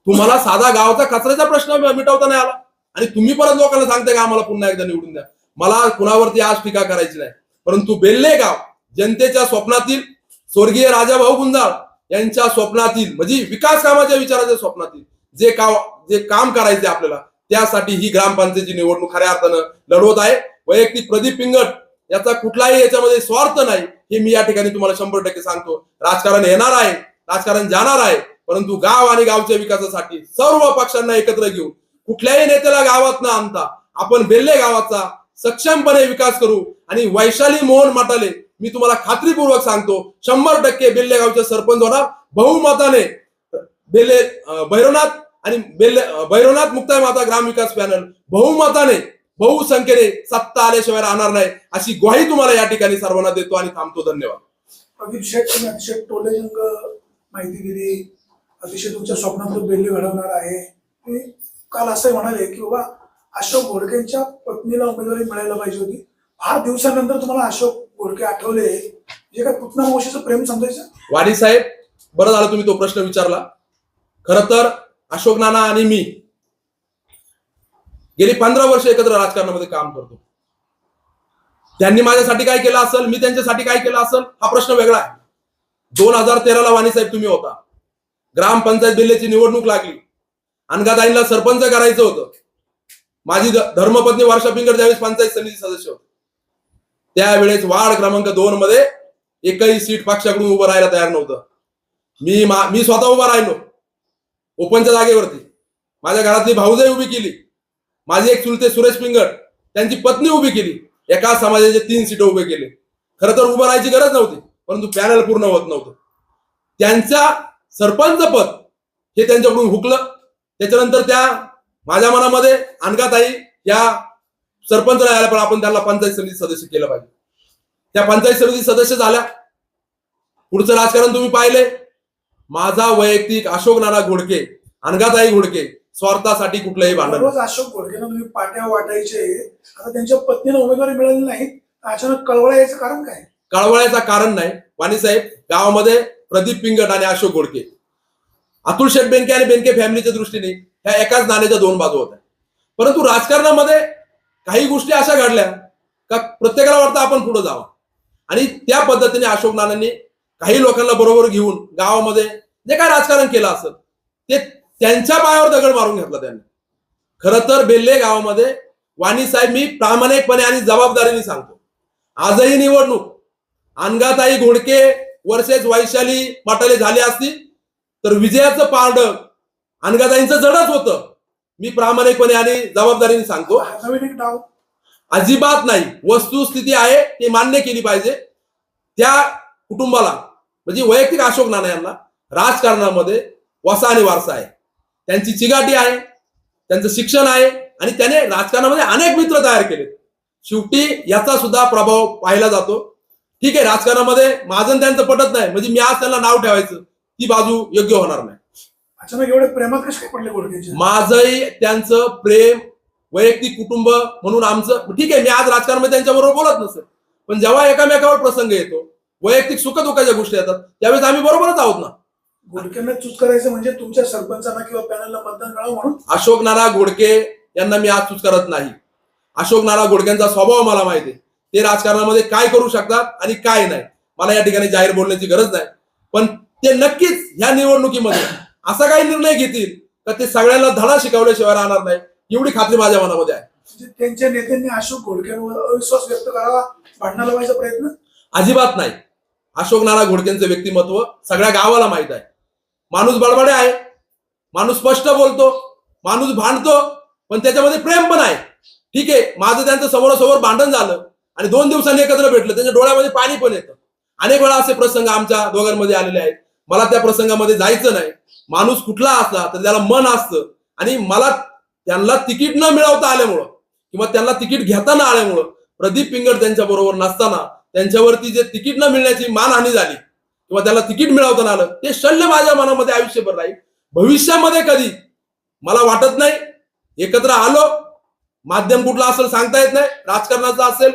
तुम्हाला साधा गावाचा कचऱ्याचा प्रश्न मिटवता नाही आला आणि तुम्ही परत लोकांना सांगताय का आम्हाला पुन्हा एकदा निवडून द्या. मला कुणावरती आज टीका करायची नाही, परंतु बेल्ले गाव जनतेच्या स्वप्नातील, स्वर्गीय राजाभाऊ गुंजाळ यांच्या स्वप्नातील, म्हणजे विकास कामाच्या विचाराच्या स्वप्नातील जे काम करायचे आपल्याला, त्यासाठी ही ग्रामपंचायतीची निवडणूक खऱ्या अर्थानं लढवत आहे. वैयक्तिक प्रदीप पिंगट याचा कुठलाही याच्यामध्ये स्वार्थ नाही, हे मी या ठिकाणी तुम्हाला 100% सांगतो. राजकारण येणार आहे, राजकारण जाणार आहे, परंतु गाव आणि गावच्या विकासासाठी सर्व पक्षांना एकत्र घेऊन कुठल्याही नेत्याला गावात न आणता आपण बेल्ले गावाचा सक्षमपणे विकास करू. आणि वैशाली मोहन मटाले, मी तुम्हाला खात्रीपूर्वक सांगतो, 100% बेल्ले गावचे सरपंच होणार बहुमताने. बेल्ले भैरवनाथ आणि भैरवनाथ मुक्ताई माता ग्राम विकास पॅनल बहुमताने, बहुसंख्येने सत्ता आल्याशिवाय राहणार नाही, अशी ग्वाही तुम्हाला या ठिकाणी सर्वांना देतो आणि थांबतो. धन्यवाद. प्रदीप शेठ, तुम्ही अतिशय टोलेजंग माहिती दिली. अतिशय तुमच्या स्वप्नातून बेल्ले घडवणार आहे. ते काल असं म्हणाले की बाबा अशोक घोडकेंच्या पत्नीला उमेदवारी मिळायला पाहिजे होती. फार दिवसानंतर तुम्हाला अशोक घोडके आठवले, जे काय पुतना मावशीचं प्रेम समजायचं. वाणी साहेब, बरं झालं तुम्ही तो प्रश्न विचारला. खरं तर अशोक नाना आणि मी गेली 15 वर्ष एकत्र राजकारणामध्ये काम करतो. त्यांनी माझ्यासाठी काय केलं असेल, मी त्यांच्यासाठी काय केलं असेल, हा प्रश्न वेगळा आहे. 2013ला वाणी साहेब तुम्ही होता, ग्रामपंचायत बेल्लेची निवडणूक लागली, अनगाताईंना सरपंच करायचं होतं. माझी धर्मपत्नी वर्षा पिंगट ज्यावेळेस पंचायत समिती सदस्य होते, त्यावेळेस वार्ड क्रमांक 2 मध्ये एकही सीट पक्षाकडून उभं राहायला तयार नव्हतं. मी स्वतः उभा राहिलो ओपनच्या जागेवरती. माझ्या घरातली भाऊजाई उभी केली, माझे एक चुलते सुरेश पिंगट त्यांची पत्नी उभी केली, एका समाजाचे 3 सीट उभे केले. खरं तर उभं राहायची गरज नव्हती, परंतु पॅनल पूर्ण होत नव्हतं. त्यांचा सरपंच पद हे त्यांच्याकडून हुकलं. त्याच्यानंतर त्या माझ्या मनामध्ये अनगाताई या सरपंच राहायला, पण आपण त्यांना पंचायत समिती सदस्य केलं पाहिजे. त्या पंचायत समिती सदस्य झाल्या. पुढचं राजकारण तुम्ही पाहिले. माझा वैयक्तिक अशोक नाना घोडके, अनगाताई घोडके स्वार्थासाठी कुठलंही भांडण. रोज अशोक घोडकेंना तुम्ही पाट्या वाटायचे, आता त्यांच्या पत्नीला उमेदवारी मिळाली नाही, अचानक कळवळा याचं कारण काय? कळवळ्याचं कारण नाही वाणी साहेब. गावामध्ये प्रदीप पिंगट आणि अशोक घोडके, अतुल शेठ बेनके आणि बेनके फॅमिलीच्या दृष्टीने ह्या एकाच नाण्याच्या 2 बाजू होत्या. परंतु राजकारणामध्ये काही गोष्टी अशा घडल्या का प्रत्येकाला वाटतं आपण पुढे जावं, आणि त्या पद्धतीने अशोक नानांनी काही लोकांना बरोबर घेऊन गावामध्ये जे काय राजकारण केलं असेल ते त्यांच्या पायावर दगड मारून घेतला त्यांनी. खरं तर बेल्ले गावामध्ये वाणी साहेब, मी प्रामाणिकपणे आणि जबाबदारीने सांगतो, आजही निवडणूक अनघाताई घोडके वर्सेस वैशाली पाटाले झाली असती तर विजयाचं पारड अनघाताईंचं जडच होतं. मी प्रामाणिकपणे आणि जबाबदारीने सांगतो. हा नवीन एक डाव अजिबात नाही. वस्तुस्थिती आहे ती मान्य केली पाहिजे. त्या कुटुंबाला म्हणजे वैयक्तिक अशोक नाना यांना राजकारणामध्ये वसा आणि वारसा आहे. त्यांची चिगाटी आहे, त्यांचं शिक्षण आहे आणि त्याने राजकारणामध्ये अनेक मित्र तयार केले. शेवटी याचा सुद्धा प्रभाव पाहिला जातो. ठीक आहे, राजकारणामध्ये माझं त्यांचं पटत नाही म्हणजे मी आज त्यांना नाव ठेवायचं ती बाजू योग्य होणार नाही. अचानक एवढे प्रेमात कसे काय पडले घोडकेंचे? माझंही त्यांचं प्रेम वैयक्तिक कुटुंब म्हणून आमचं ठीक आहे. मी आज राजकारणामध्ये त्यांच्याबरोबर बोलत नसेल पण जेव्हा एकामेकावर प्रसंग येतो, वैयक्तिक सुखदुःखाच्या गोष्टी येतात त्यावेळेस आम्ही बरोबरच आहोत ना. घोडकेंना चूज करायचं म्हणजे तुमच्या सरपंचांना किंवा पॅनलला मतदान मिळावं म्हणून? अशोक नाना घोडके यांना मी आज चूज करत नाही. अशोक नाना घोडकेंचा स्वभाव मला माहिती आहे. ते राजकारणामध्ये काय करू शकतात आणि काय नाही मला या ठिकाणी जाहीर बोलण्याची गरज नाही. पण ते नक्कीच ह्या निवडणुकीमध्ये असा काही निर्णय घेतील का ते सगळ्यांना धडा शिकवल्याशिवाय राहणार नाही एवढी खात्री माझ्या मनामध्ये आहे. म्हणजे त्यांच्या नेत्यांनी अशोक घोडकेंवर अविश्वास व्यक्त करावा, भांडणाला लावायचा प्रयत्न? अजिबात नाही. अशोक नाना घोडकेंचं व्यक्तिमत्व सगळ्या गावाला माहित आहे. माणूस बडबडे आहे, माणूस स्पष्ट बोलतो, माणूस भांडतो पण त्याच्यामध्ये प्रेम पण आहे. ठीक आहे, माझं त्यांचं समोरासमोर भांडण झालं आणि 2 दिवसांनी एकत्र भेटलं, त्यांच्या डोळ्यामध्ये पाणी पण येतं. अनेक वेळा असे प्रसंग आमच्या दोघांमध्ये आलेले आहेत. मला त्या प्रसंगामध्ये जायचं नाही. माणूस कुठला असला तर त्याला मन असतं आणि मला त्यांना तिकीट न मिळवता आल्यामुळं किंवा त्यांना तिकीट घेता न आल्यामुळं प्रदीप पिंगड त्यांच्या बरोबर नसताना त्यांच्यावरती जे तिकीट न मिळण्याची मानहानी झाली किंवा त्याला तिकीट मिळवता आलं ते शल्य माझ्या मनामध्ये आयुष्यभर राहील. भविष्यामध्ये कधी मला वाटत नाही एकत्र आलो, माध्यम कुठला असेल सांगता येत नाही, राजकारणाचा असेल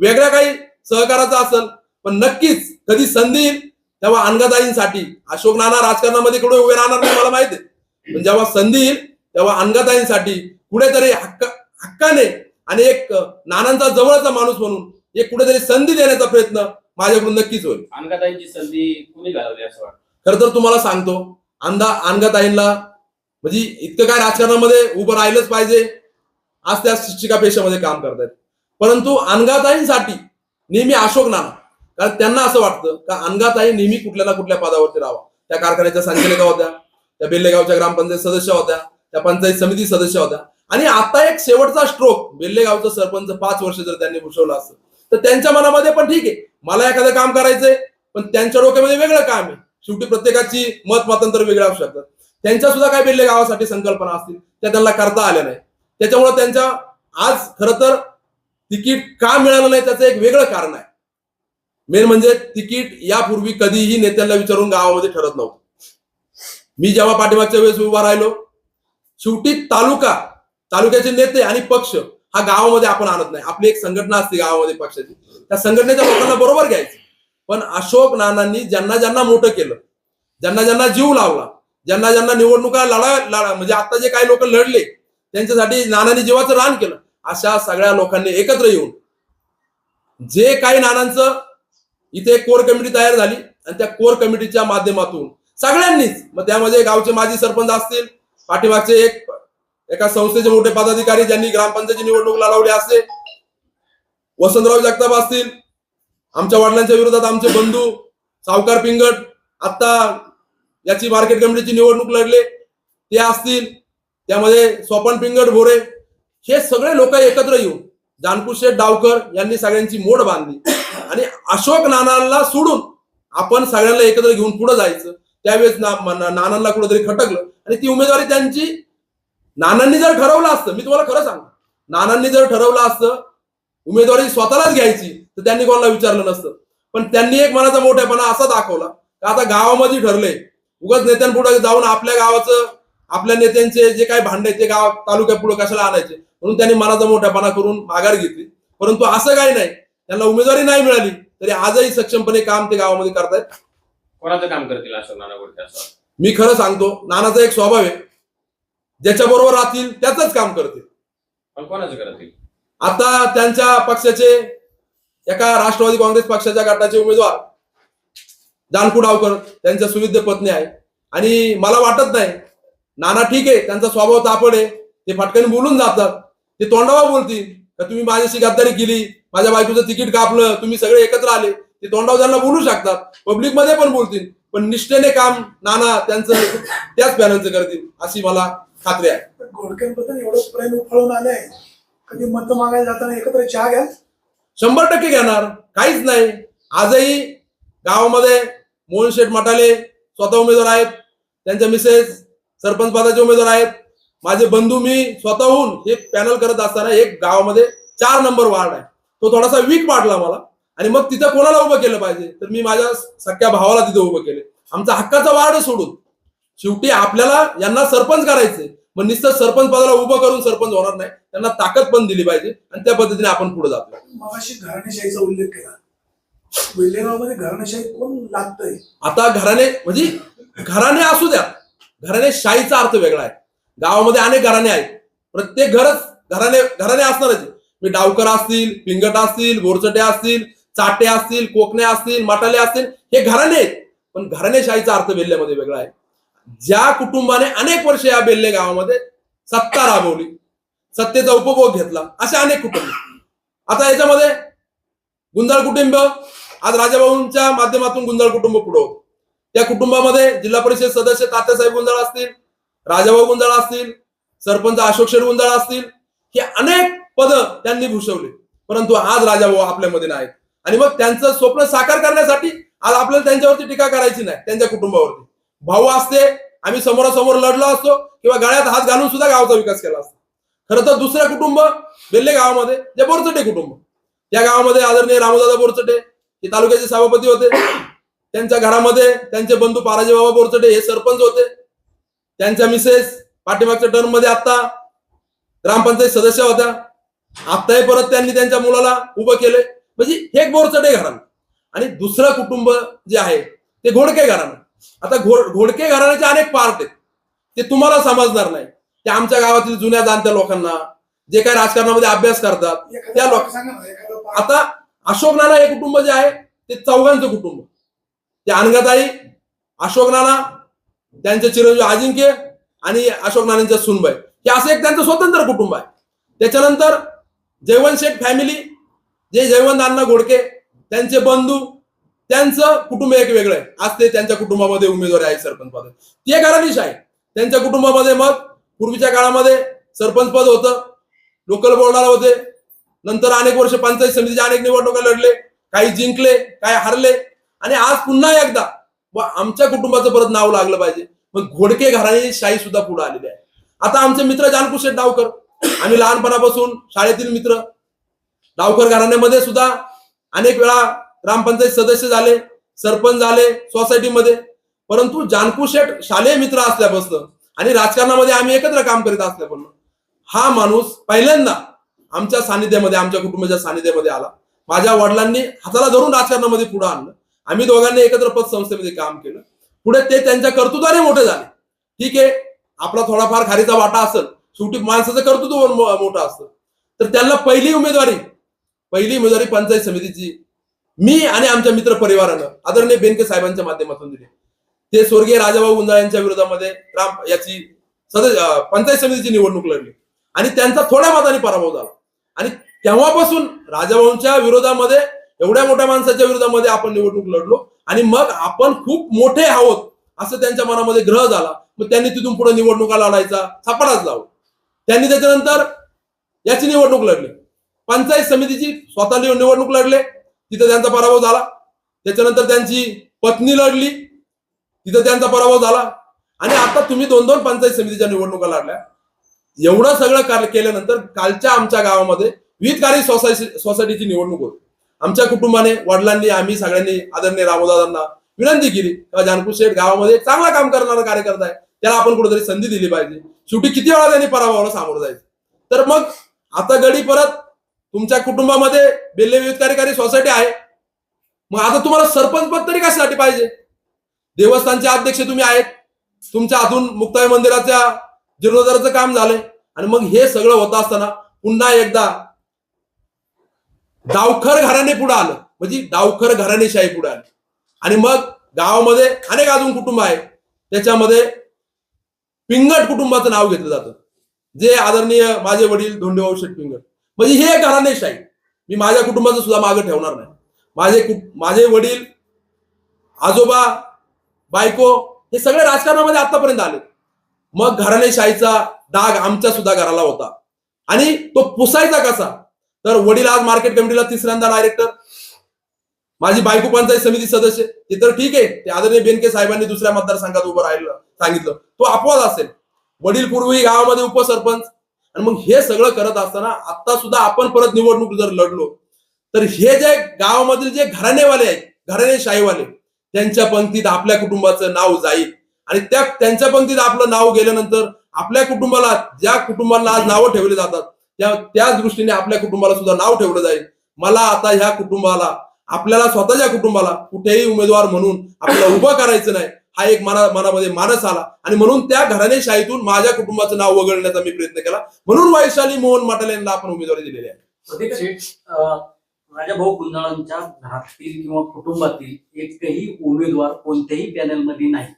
वेगळ्या काही सहकाराचा असेल पण नक्कीच कधी संधी येईल तेव्हा अनघाताईंसाठी अशोक नाना राजकारणामध्ये कुठे उभे राहणार नाही मला माहिती आहे. पण जेव्हा संधी येईल तेव्हा अनघाताईंसाठी कुठेतरी हक्काने आणि एक नानांचा जवळचा माणूस म्हणून एक कुठेतरी संधी देण्याचा प्रयत्न माझ्याकडून नक्कीच होईल. अनघाताईंची संधी कुणी घालवली असं वाटतं? खरं तर तुम्हाला सांगतो अनघाताईंना म्हणजे इतकं काय राजकारणामध्ये उभं राहिलंच पाहिजे आज त्या शिक्षिका पेशामध्ये काम करतायत. परंतु अनघाताईंसाठी नेहमी अशोक नाना, कारण त्यांना असं वाटतं का अनघाताई नेहमी कुठल्या ना कुठल्या पदावरती राहावा. त्या कारखान्याच्या संचालिका होत्या, त्या बेल्लेगावच्या ग्रामपंचायत सदस्य होत्या, त्या पंचायत समिती सदस्य होत्या आणि आता एक शेवटचा स्ट्रोक बेल्लेगावचं सरपंच 5 वर्ष जर त्यांनी भूषवलं असतं तर त्यांच्या मनामध्ये पण ठीक आहे मला एखादं काम करायचंय पण त्यांच्या डोक्यामध्ये वेगळं काम आहे. शेवटी प्रत्येकाची मत मतांतर वेगळं असू शकतात. त्यांच्या सुद्धा काही बेल्ले गावासाठी संकल्पना असतील त्या त्यांना करता आल्या नाही. त्याच्यामुळे त्यांच्या आज खरं तर तिकीट का मिळालं नाही त्याचं एक वेगळं कारण आहे. मेन म्हणजे तिकीट यापूर्वी कधीही नेत्यांना विचारून गावामध्ये ठरत नव्हतं. मी जेव्हा पाठीमागच्या वेळेस उभा राहिलो शेवटी तालुक्याचे नेते आणि पक्ष हा गावामध्ये आपण आणत नाही. आपली एक संघटना असते गावामध्ये पक्षाची, त्या संघटनेच्या लोकांना बरोबर घ्यायचं. पण अशोक नानांनी ज्यांना ज्यांना मोठं केलं, ज्यांना ज्यांना जीव लावला, ज्यांना ज्यांना निवडणुका लढा म्हणजे आता जे काही लोक लढले त्यांच्यासाठी नानांनी जीवाचं रान केलं, अशा सगळ्या लोकांनी एकत्र येऊन जे काही नानांचं इथे एक कोर कमिटी तयार झाली आणि त्या कोर कमिटीच्या माध्यमातून सगळ्यांनीच मग त्यामध्ये गावचे माजी सरपंच असतील, पाठीमागचे एका संस्थेचे मोठे पदाधिकारी ज्यांनी ग्रामपंचायतीची निवडणूक लढवली असे वसंतराव जगताप असतील, आमच्या वडिलांच्या विरोधात आमचे बंधू सावकार पिंगट आता याची मार्केट कमिटीची निवडणूक लढले ते असतील, त्यामध्ये स्वपन पिंगट भोरे, हे सगळे लोक एकत्र येऊन जानपूर शेठ डावकर यांनी सगळ्यांची मोड बांधली आणि अशोक नानांना सोडून आपण सगळ्यांना एकत्र घेऊन पुढे जायचं. त्यावेळेस नानांना कुठेतरी खटकलं आणि ती उमेदवारी त्यांची नानांनी जर ठरवलं असतं, मी तुम्हाला खरं सांगतो, नानांनी जर ठरवलं असतं उमेदवारी स्वतःलाच घ्यायची तर त्यांनी कोणाला विचारलं नसतं. पण त्यांनी एक मनाचा मोठेपणा असा दाखवला की आता गावामध्ये ठरले उगाच नेत्यांपुढे जाऊन आपल्या गावाचं आपल्या नेत्यांचे जे काही भांडे ते गाव तालुक्या पुढे कशाला आणायचे म्हणून त्यांनी मनाचा मोठेपणा करून माघार घेतली. परंतु असं काही नाही, त्यांना उमेदवारी नाही मिळाली तरी आजही सक्षमपणे काम ते गावामध्ये करतायत. कोणाचं काम करतील अशोक नाना घोडके असं? मी खरं सांगतो, नानाचा एक स्वभाव आहे, ज्याच्या बरोबर राहतील त्याच काम करतील. पण कोणाचं करतील? आता त्यांच्या पक्षाचे एका राष्ट्रवादी काँग्रेस पक्षाच्या गटाचे उमेदवार जानपू डावकर त्यांच्या सुविद्य पत्नी आहे आणि मला वाटत नाही नाना ठीक आहे त्यांचा स्वभाव तापड आहे, ते फटकन बोलून जातात, ते तोंडावा बोलतील का तुम्ही माझ्याशी गद्दारी केली माझ्या बायकोचं तिकीट कापलं, तुम्ही सगळे एकत्र आले, ते तोंडावर त्यांना बोलू शकतात, पब्लिक मध्ये पण बोलतील, पण निष्ठेने काम नाना त्यांचं त्याच पॅनलचं करतील अशी मला खात्री आहे. घोडकेंबद्दल एवढं प्रेम उफळून आलंय, कधी मत मागायला जाताना एकत्र चहा घ्या. 100% घेणार, काहीच नाही. आजही गावामध्ये मोहन शेठ मटाले स्वतः उमेदवार आहेत, त्यांच्या मिसेस सरपंच पदाचे उमेदवार आहेत, माझे बंधू, मी स्वतःहून हे पॅनल करत असताना एक गावामध्ये 4 नंबर वार्ड आहे, तो थोडासा वीक वाटला मला, आणि मग तिथं कोणाला उभं केलं पाहिजे, तर मी माझ्या सख्या भावाला तिथं उभं केले. आमचा हक्काचा वार्ड सोडून शेवटी आपल्याला यांना सरपंच करायचंय, मग नुसतं सरपंच पदाला उभं करून सरपंच होणार नाही, त्यांना ताकद पण दिली पाहिजे, आणि त्या पद्धतीने आपण पुढे जातो. मगाशी घराणेशाहीचा उल्लेख केला, वेल्हेगावमध्ये घराणेशाही कोण लागतंय? आता घराणे म्हणजे घराणे असू द्या, घराणेशाहीचा अर्थ वेगळा आहे. गावामध्ये अनेक घराणे आहेत, प्रत्येक घरच घराणे असणारच. मी डावकर असतील, पिंगट असतील, बोरचटे असतील, चाटे असतील, कोकणे असतील, मटाले असतील, हे घराणे आहेत, पण घराणेशाहीचा अर्थ बेल्ल्यामध्ये वेगळा आहे. ज्या कुटुंबाने अनेक वर्ष या बेल्ले गावामध्ये सत्ता राबवली, सत्तेचा उपभोग घेतला, असे अनेक कुटुंब. आता याच्यामध्ये गुंजाळ कुटुंब, आज राजाभाऊंच्या माध्यमातून गुंजाळ कुटुंब पुढे होतं. त्या कुटुंबामध्ये जिल्हा परिषद सदस्य तात्यासाहेब गुंजाळ असतील, राजाभाऊ गुंजाळ असतील, सरपंच अशोक शेठ गुंजाळ असतील, हे अनेक पद त्यांनी भूषवली, परंतु आज राजाभाऊ आपल्यामध्ये नाहीत. आणि मग त्यांचं स्वप्न साकार करण्यासाठी आज आपल्याला त्यांच्यावरती टीका करायची नाही, त्यांच्या कुटुंबावरती. भाऊ असते, आम्ही समोरासमोर लढलो असतो, किंवा गळ्यात हात घालून सुद्धा गावाचा विकास केला असतो. खरं तर दुसरं कुटुंब बेल्ले गावामध्ये जे बोरचटे कुटुंब, या गावामध्ये आदरणीय रामदादा बोरचटे हे तालुक्याचे सभापती होते, त्यांच्या घरामध्ये त्यांचे बंधू पाराजी बाबा बोरचटे हे सरपंच होते, त्यांच्या मिसेस पाठीमागच्या टर्म मध्ये आता ग्रामपंचायत सदस्य होत्या, आताही परत त्यांनी त्यांच्या मुलाला उभं केले. म्हणजे हे एक बोरचटे घराणं. आणि दुसरं कुटुंब जे आहे ते घोडके घराणं. आता घोडके घराण्याचे अनेक पार्ट आहेत, ते तुम्हाला समजणार नाही, ते आमच्या गावातील जुन्या जाणत्या लोकांना, जे काही राजकारणामध्ये अभ्यास करतात त्या लोक. आता अशोक नाना हे कुटुंब जे आहे ते चौघांचं कुटुंब, ते अनघाताई, अशोक नाना, त्यांचे चिरंजीव अजिंक्य आणि अशोक नानांच्या सुनबाई, हे असं एक त्यांचं स्वतंत्र कुटुंब आहे. त्याच्यानंतर जयवंत शेठ फॅमिली, जे जयवंत अण्णा घोडके, त्यांचे बंधू, त्यांचं कुटुंब एक वेगळं आहे. आज ते त्यांच्या कुटुंबामध्ये उमेदवार आहे सरपंच पद, ते घराणीश आहे. त्यांच्या कुटुंबामध्ये मग पूर्वीच्या काळामध्ये सरपंच पद होतं, लोकल बोर्डाला होते, नंतर अनेक वर्ष पंचायत समितीच्या अनेक निवडणुका लढले, काही जिंकले, काही हारले, आणि आज पुन्हा एकदा आमच्या कुटुंबाचं परत नाव लागलं पाहिजे, मग घोडके घराणी शाही सुद्धा पुढे आलेली आहे. आता आमचे मित्र जानकू शेठ डावकर, आम्ही लहानपणापासून शाळेतील मित्र, डावकर घराण्यामध्ये सुद्धा अनेक वेळा ग्रामपंचायत सदस्य झाले, सरपंच झाले सोसायटीमध्ये, परंतु जानकू शेठ शालेय मित्र असल्यापासून आणि राजकारणामध्ये आम्ही एकत्र काम करीत असल्यापासून हा माणूस पहिल्यांदा आमच्या सानिध्यामध्ये, आमच्या कुटुंबाच्या सानिध्यामध्ये आला. माझ्या वडिलांनी हाताला धरून राजकारणामध्ये पुढे आणलं, आम्ही दोघांनी एकत्र पतसंस्थेमध्ये काम केलं. पुढे ते त्यांच्या कर्तृत्वाने मोठे झाले. ठीक आहे, आपला थोडाफार खारीचा वाटा असेल, शेवटी माणसाचं कर्तृत्व मोठं असतं. तर त्यांना पहिली उमेदवारी पंचायत समितीची मी आणि आमच्या मित्र परिवारानं आदरणीय बेनके साहेबांच्या माध्यमातून दिली. ते स्वर्गीय राजाभाऊ गुंजाळ यांच्या विरोधामध्ये याची पंचायत समितीची निवडणूक लढली आणि त्यांचा थोड्या मताने पराभव झाला. आणि तेव्हापासून राजाभाऊंच्या विरोधामध्ये, एवढ्या मोठ्या माणसाच्या विरोधामध्ये आपण निवडणूक लढलो, आणि मग आपण खूप मोठे आहोत असं त्यांच्या मनामध्ये ग्रह झाला. मग त्यांनी तिथून पुढे निवडणुका लढायचा सापडाच लावला. त्यांनी त्याच्यानंतर याची निवडणूक लढली, पंचायत समितीची स्वतः निवडणूक लढले, तिथं त्यांचा पराभव झाला. त्याच्यानंतर त्यांची पत्नी लढली, तिथं त्यांचा पराभव झाला. आणि आता तुम्ही 2-2 पंचायत समितीच्या निवडणुका लढल्या. एवढं सगळं केल्यानंतर कालच्या आमच्या गावामध्ये विहितकारी सोसायटीची निवडणूक होती. आमच्या कुटुंबाने, वडिलांनी, आम्ही सगळ्यांनी आदरणीय रामदादांना विनंती केली का जानकू शेठ गावामध्ये चांगला काम करणारा कार्यकर्ता आहे, त्याला आपण कुठेतरी संधी दिली पाहिजे. शेवटी किती वेळा त्यांनी पराभवाला सामोरं जायचं. तर मग आता गडी परत तुमच्या कुटुंबामध्ये बेल्ले विविध कार्यकारी सोसायटी आहे, मग आता तुम्हाला सरपंच पद तरी कशासाठी पाहिजे? देवस्थानचे अध्यक्ष तुम्ही आहेत, तुमच्या हातून मुक्ताई मंदिराच्या जीर्णोद्धाराचं काम झालंय, आणि मग हे सगळं होत असताना पुन्हा एकदा डावखर घराणे पुढे आलं, म्हणजे डावखर घराणेशाही पुढे आली. आणि मग गावामध्ये अनेक अजून कुटुंब आहे, त्याच्यामध्ये पिंगट कुटुंबाचं नाव घेतलं जातं, जे आदरणीय माझे वडील धोंडेभाऊ शेठ पिंगट, म्हणजे हे घराणेशाही. मी माझ्या कुटुंबाचं सुद्धा मागे ठेवणार नाही. माझे वडील, आजोबा, बायको हे सगळे राजकारणामध्ये आतापर्यंत आले. मग घराणेशाहीचा डाग आमच्या सुद्धा घराला होता आणि तो पुसायचा कसा? तर वडील आज मार्केट कमिटीला तिसऱ्यांदा डायरेक्टर, माझी बायको पंचायत समिती सदस्य. ते तर ठीक आहे, ते आदरणीय बेनके साहेबांनी दुसऱ्या मतदारसंघात उभं राहिलं सांगितलं, तो अपवाद असेल. वडील पूर्वी गावामध्ये उपसरपंच. आणि मग हे सगळं करत असताना आता सुद्धा आपण परत निवडणूक जर लढलो तर हे जे गावामधील जे घराणेवाले आहेत, घराणेशाहीवाले, त्यांच्या पंक्तीत आपल्या कुटुंबाचं नाव जाईल आणि त्यांच्या पंक्तीत आपलं नाव गेल्यानंतर आपल्या कुटुंबाला, ज्या कुटुंबाला आज नावं ठेवली जातात त्याच दृष्टीने आपल्या कुटुंबाला सुद्धा नाव ठेवलं जाईल. मला आता ह्या कुटुंबाला, आपल्याला स्वतःच्या कुटुंबाला कुठेही उमेदवार म्हणून आपल्याला उभं करायचं नाही, हा एक मनामध्ये मानस आला आणि म्हणून त्या घराणेशाहीतून माझ्या कुटुंबाचं नाव वगळण्याचा मी प्रयत्न केला. म्हणून वैशाली मोहन मटाले यांना आपण उमेदवारी दिलेली आहे. प्रदीप शेठ, राजाभाऊ गुंजाळांच्या घरातील किंवा कुटुंबातील एकही उमेदवार कोणत्याही पॅनलमध्ये नाही,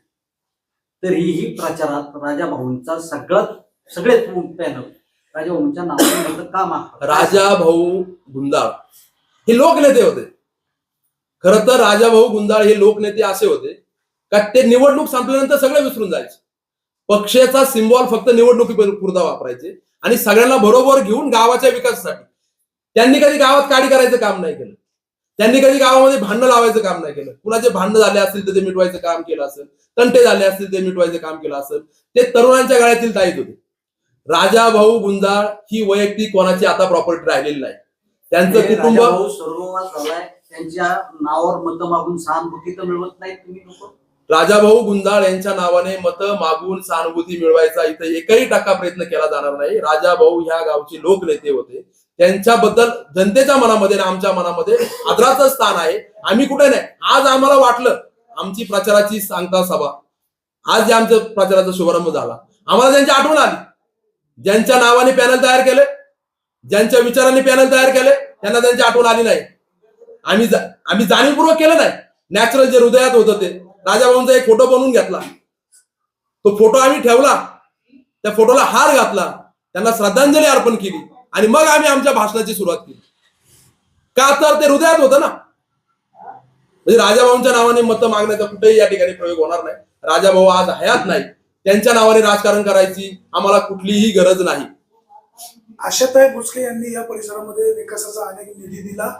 तरीही प्रचारात राजाभाऊंचा सगळेच पॅनल राजाभाऊंच्या नावाने का मागतात? राजाभाऊ गुंजाळ हे लोकनेते होते. खरं तर राजाभाऊ गुंजाळ हे लोकनेते असे होते का ते निवडणूक संपल्यानंतर सगळे विसरून जायचे. पक्षाचा सिम्बॉल फक्त निवडणुकीपुरता वापरायचे आणि सगळ्यांना बरोबर घेऊन गावाच्या विकासासाठी. त्यांनी कधी गावात काडी करायचं काम नाही केलं, त्यांनी कधी गावामध्ये भांडणं लावायचं काम नाही केलं. कुणाचे भांडणं झाले असतील तर ते मिटवायचं काम केलं असेल, तंटे झाले असतील ते मिटवायचं काम केलं असेल. ते तरुणांच्या गळ्यातील ताईत होते. राजाभाऊ गुंजाळ ही वैयक्तिक कोणाची आता प्रॉपर्टी राहिलेली नाही. त्यांचं कुटुंब राजाभाऊ सर्ववाद झालाय, त्यांच्या नावावर मतं मागून सहानुभूती तर मिळवत नाही तुम्ही लोक. राजाभाऊ गुंजाळ यांच्या नावाने मतं मागून सहानुभूती मिळवायचा इथं एकही टक्का प्रयत्न केला जाणार नाही. राजाभाऊ ह्या गावचे लोकनेते होते. त्यांच्याबद्दल जनतेच्या मनामध्ये आणि आमच्या मनामध्ये आदराचं स्थान आहे. आम्ही कुठे नाही. आज आम्हाला वाटलं, आमची प्रचाराची सांगता सभा, आज जे आमच्या प्रचाराचा शुभारंभ झाला, आम्हाला त्यांची आठवण आली. ज्यांच्या नावाने पॅनल तयार केले, ज्यांच्या विचारांनी पॅनल तयार केले, त्यांना त्यांची आठवण आली नाही. आम्ही जाणीवपूर्वक केलं नाही. नॅचरल जे हृदयात होतं ते राजाभाऊंचा एक फोटो बनवून घेतला, तो फोटो आम्ही ठेवला, त्या फोटोला हार घातला, त्यांना श्रद्धांजली अर्पण केली आणि मग आम्ही आमच्या भाषणाची सुरुवात केली. का तर ते हृदयात होतं ना. म्हणजे राजाभाऊंच्या नावाने मतं मागण्याचा कुठेही या ठिकाणी प्रयोग होणार नाही. राजाभाऊ आज हयात नाही, त्यांच्या नावाने राजकारण करायची आम्हाला कुठलीही गरज नाही. आशाताई बुचके यांनी या परिसरामध्ये विकासाचा अनेक निधी दिला.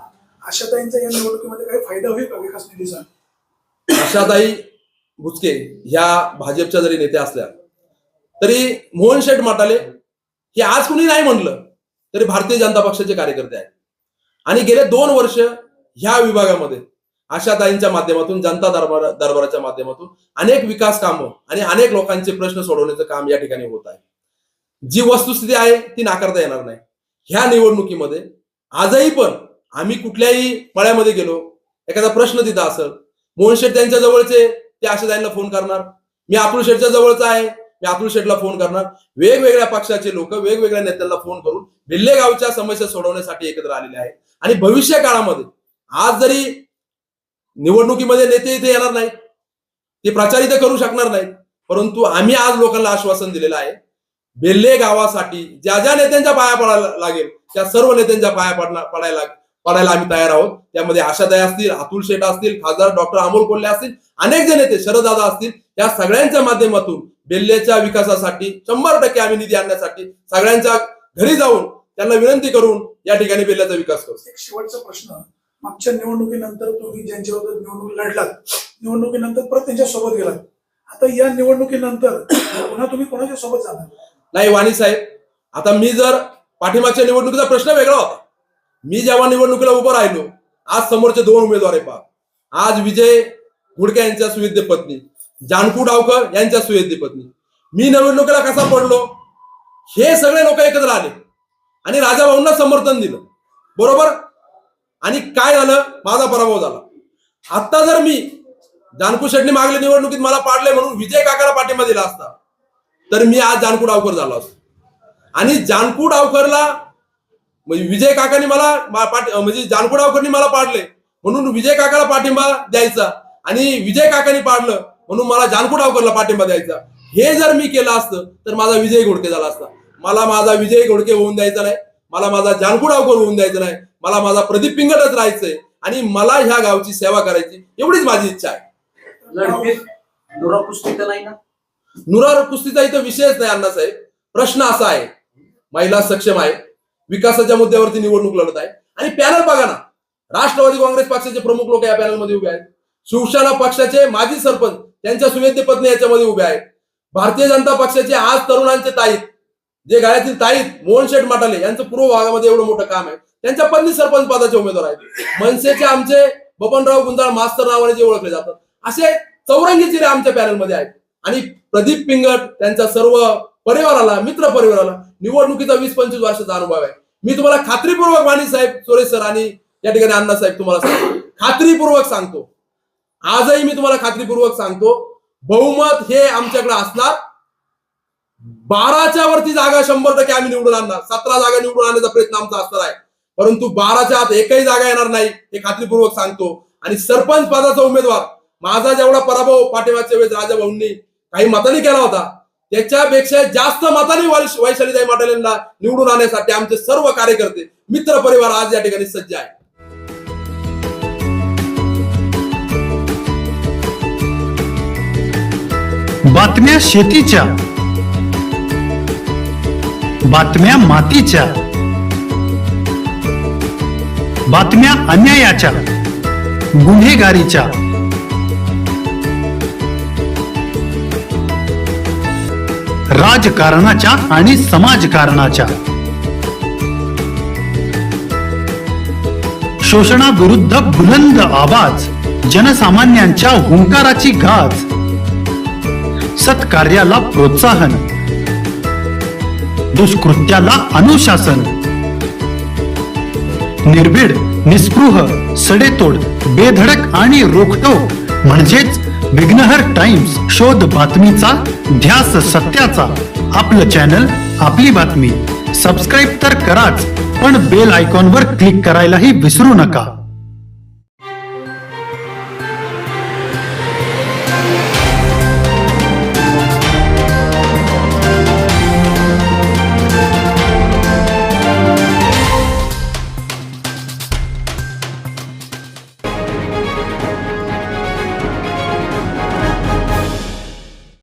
आशाताईंचा या निवडणुकीमध्ये काही फायदा होईल का विकास निधीचा? आशाताई बुचके ह्या भाजपच्या जरी नेत्या असल्या तरी मोहन शेठ मटाले हे आज कुणी नाही म्हटलं तरी भारतीय जनता पक्षाचे कार्यकर्ते आहेत आणि गेले 2 वर्ष ह्या विभागामध्ये आशाताईंच्या माध्यमातून, जनता दरबाराच्या माध्यमातून अनेक विकास कामं आणि अनेक लोकांचे प्रश्न सोडवण्याचं काम या ठिकाणी होत आहे. जी वस्तुस्थिती आहे ती नाकारता येणार नाही. ह्या निवडणुकीमध्ये आजही पण आम्ही कुठल्याही मळ्यामध्ये गेलो, एखादा प्रश्न तिथं असेल, मोहन शेठ त्यांच्या जवळचे ते आशाताईंना फोन करणार, मी अतुल शेठच्या जवळचा आहे, मी अतुल शेठला फोन करणार. वेगवेगळ्या पक्षाचे लोक वेगवेगळ्या नेत्यांना फोन करून भिल्ले गावच्या समस्या सोडवण्यासाठी एकत्र आलेले आहेत. आणि भविष्य काळामध्ये आज जरी निवडणुकीमध्ये नेते इथे येणार नाहीत, ते प्रचार इथे करू शकणार नाहीत, परंतु आम्ही आज लोकांना आश्वासन दिलेलं आहे, बेल्ले गावासाठी ज्या ज्या नेत्यांच्या पाया पडायला लागेल त्या सर्व नेत्यांच्या पाया पडायला आम्ही तयार आहोत. त्यामध्ये आशाताई असतील, अतुल शेठ असतील, खासदार डॉक्टर अमोल कोल्हे असतील, अनेक जे नेते, शरददादा असतील, या सगळ्यांच्या माध्यमातून बेल्लेच्या विकासासाठी 100% आम्ही निधी आणण्यासाठी सगळ्यांच्या घरी जाऊन त्यांना विनंती करून या ठिकाणी बेल्ल्याचा विकास करू. एक शेवटचा प्रश्न, मागच्या निवडणुकीनंतर तुम्ही ज्यांच्याबरोबर निवडणूक लढलात, निवडणुकीनंतर परत त्यांच्या सोबत गेलात, आता या निवडणुकीनंतर पुन्हा तुम्ही कोणाच्या सोबत जाणार? नाही वाणी साहेब, आता मी जर पाठीमागच्या निवडणुकीचा प्रश्न वेगळा होता. मी जेव्हा निवडणुकीला उभं राहिलो, आज समोरचे 2 उमेदवार आहे पहा. आज विजय घोडके यांच्या सुविद्य पत्नी, जानकू डावकर यांच्या सुविद्य पत्नी. मी निवडणुकीला कसा पडलो, हे सगळे लोक एकत्र आले आणि राजाभाऊंना समर्थन दिलं, बरोबर. आणि काय झालं, माझा पराभव झाला. आता जर मी जानकू शेट्टी मागल्या निवडणुकीत मला पाडले म्हणून विजय काकाला पाठिंबा दिला असता तर मी आज जानकू डावकर झालो असतो. आणि जानकू डावकरला म्हणजे विजय काकांनी मला म्हणजे जानकू डावकरनी मला पाडले म्हणून विजय काकाला पाठिंबा द्यायचा आणि विजय काकांनी पाडलं म्हणून मला जानकू डावकरला पाठिंबा द्यायचा. हे जर मी केलं असतं तर माझा विजय घोडके झाला असता. मला माझा विजय घोडके होऊन द्यायचा नाही, मला माझा जानकू डावकर होऊन द्यायचा नाही. मला माझा प्रदीप पिंगटच राहायचंय आणि मला ह्या गावची सेवा करायची एवढीच माझी इच्छा आहे. लढतीत नुरा कुस्ती तर नाही ना? नुरार कुस्तीचा इथं विषयच नाही अण्णासाहेब. प्रश्न असा आहे, महिला सक्षम आहे, विकासाच्या मुद्द्यावरती निवडणूक लढत आहे आणि पॅनल बघा ना, राष्ट्रवादी काँग्रेस पक्षाचे प्रमुख लोक या पॅनलमध्ये उभे आहेत, शिवसेना पक्षाचे माजी सरपंच त्यांच्या सुवेद्य पत्नी याच्यामध्ये उभे आहेत, भारतीय जनता पक्षाचे आज तरुणांचे ताईत, जे गाळ्यातील ताईत मोहन शेठ माटाले यांचं पूर्व भागामध्ये एवढं मोठं काम आहे, त्यांच्या पत्नी सरपंच पदाचे उमेदवार आहेत. मनसेचे आमचे बबनराव गुंजाळ मास्तर नावाने जे ओळखले जातात, असे चौरंगी चिरे आमच्या पॅनलमध्ये आहेत. आणि प्रदीप पिंगट त्यांच्या सर्व परिवाराला, मित्र परिवाराला निवडणुकीचा 20-25 वर्षाचा अनुभव आहे. मी तुम्हाला खात्रीपूर्वक वाणी साहेब, चोरे सर आणि या ठिकाणी अण्णासाहेब तुम्हाला सांगतो, खात्रीपूर्वक सांगतो, आजही मी तुम्हाला खात्रीपूर्वक सांगतो, बहुमत हे आमच्याकडे असणार. 12च्या वरती जागा 100% आम्ही निवडून आणणार. 17 जागा निवडून आणण्याचा प्रयत्न आमचा असणार आहे, परंतु 12च्या आत एकही जागा येणार नाही हे खात्रीपूर्वक सांगतो. आणि सरपंच पदाचा उमेदवार माझा जेवढा पराभव पाठिंबाच्या वेळेस राजा भाऊंनी काही मतांनी केला होता, त्याच्यापेक्षा जास्त मतांनी वैशालीताई माटालेंना निवडून आणण्यासाठी आमचे सर्व कार्यकर्ते, मित्र परिवार आज या ठिकाणी सज्ज आहे. बातम्या शेतीच्या, बातम्या मातीच्या, बातम्या अन्यायाच्या, गुन्हेगारीच्या, राजकारणाच्या आणि समाजकारणाच्या, शोषणाविरुद्ध बुलंद आवाज, जनसामान्यांच्या हुंकाराची गाज, सत्कार्याला प्रोत्साहन, दुष्कृत्याला अनुशासन, निर्भीड, निस्पृह, सडेतोड, बेधडक आणि रोखटोक म्हणजेच विघ्नहर टाइम्स. शोध बातमीचा, ध्यास सत्याचा. आपलं चॅनल, आपली बातमी. सबस्क्राईब तर कराच, पण बेल आयकॉनवर क्लिक करायलाही विसरू नका.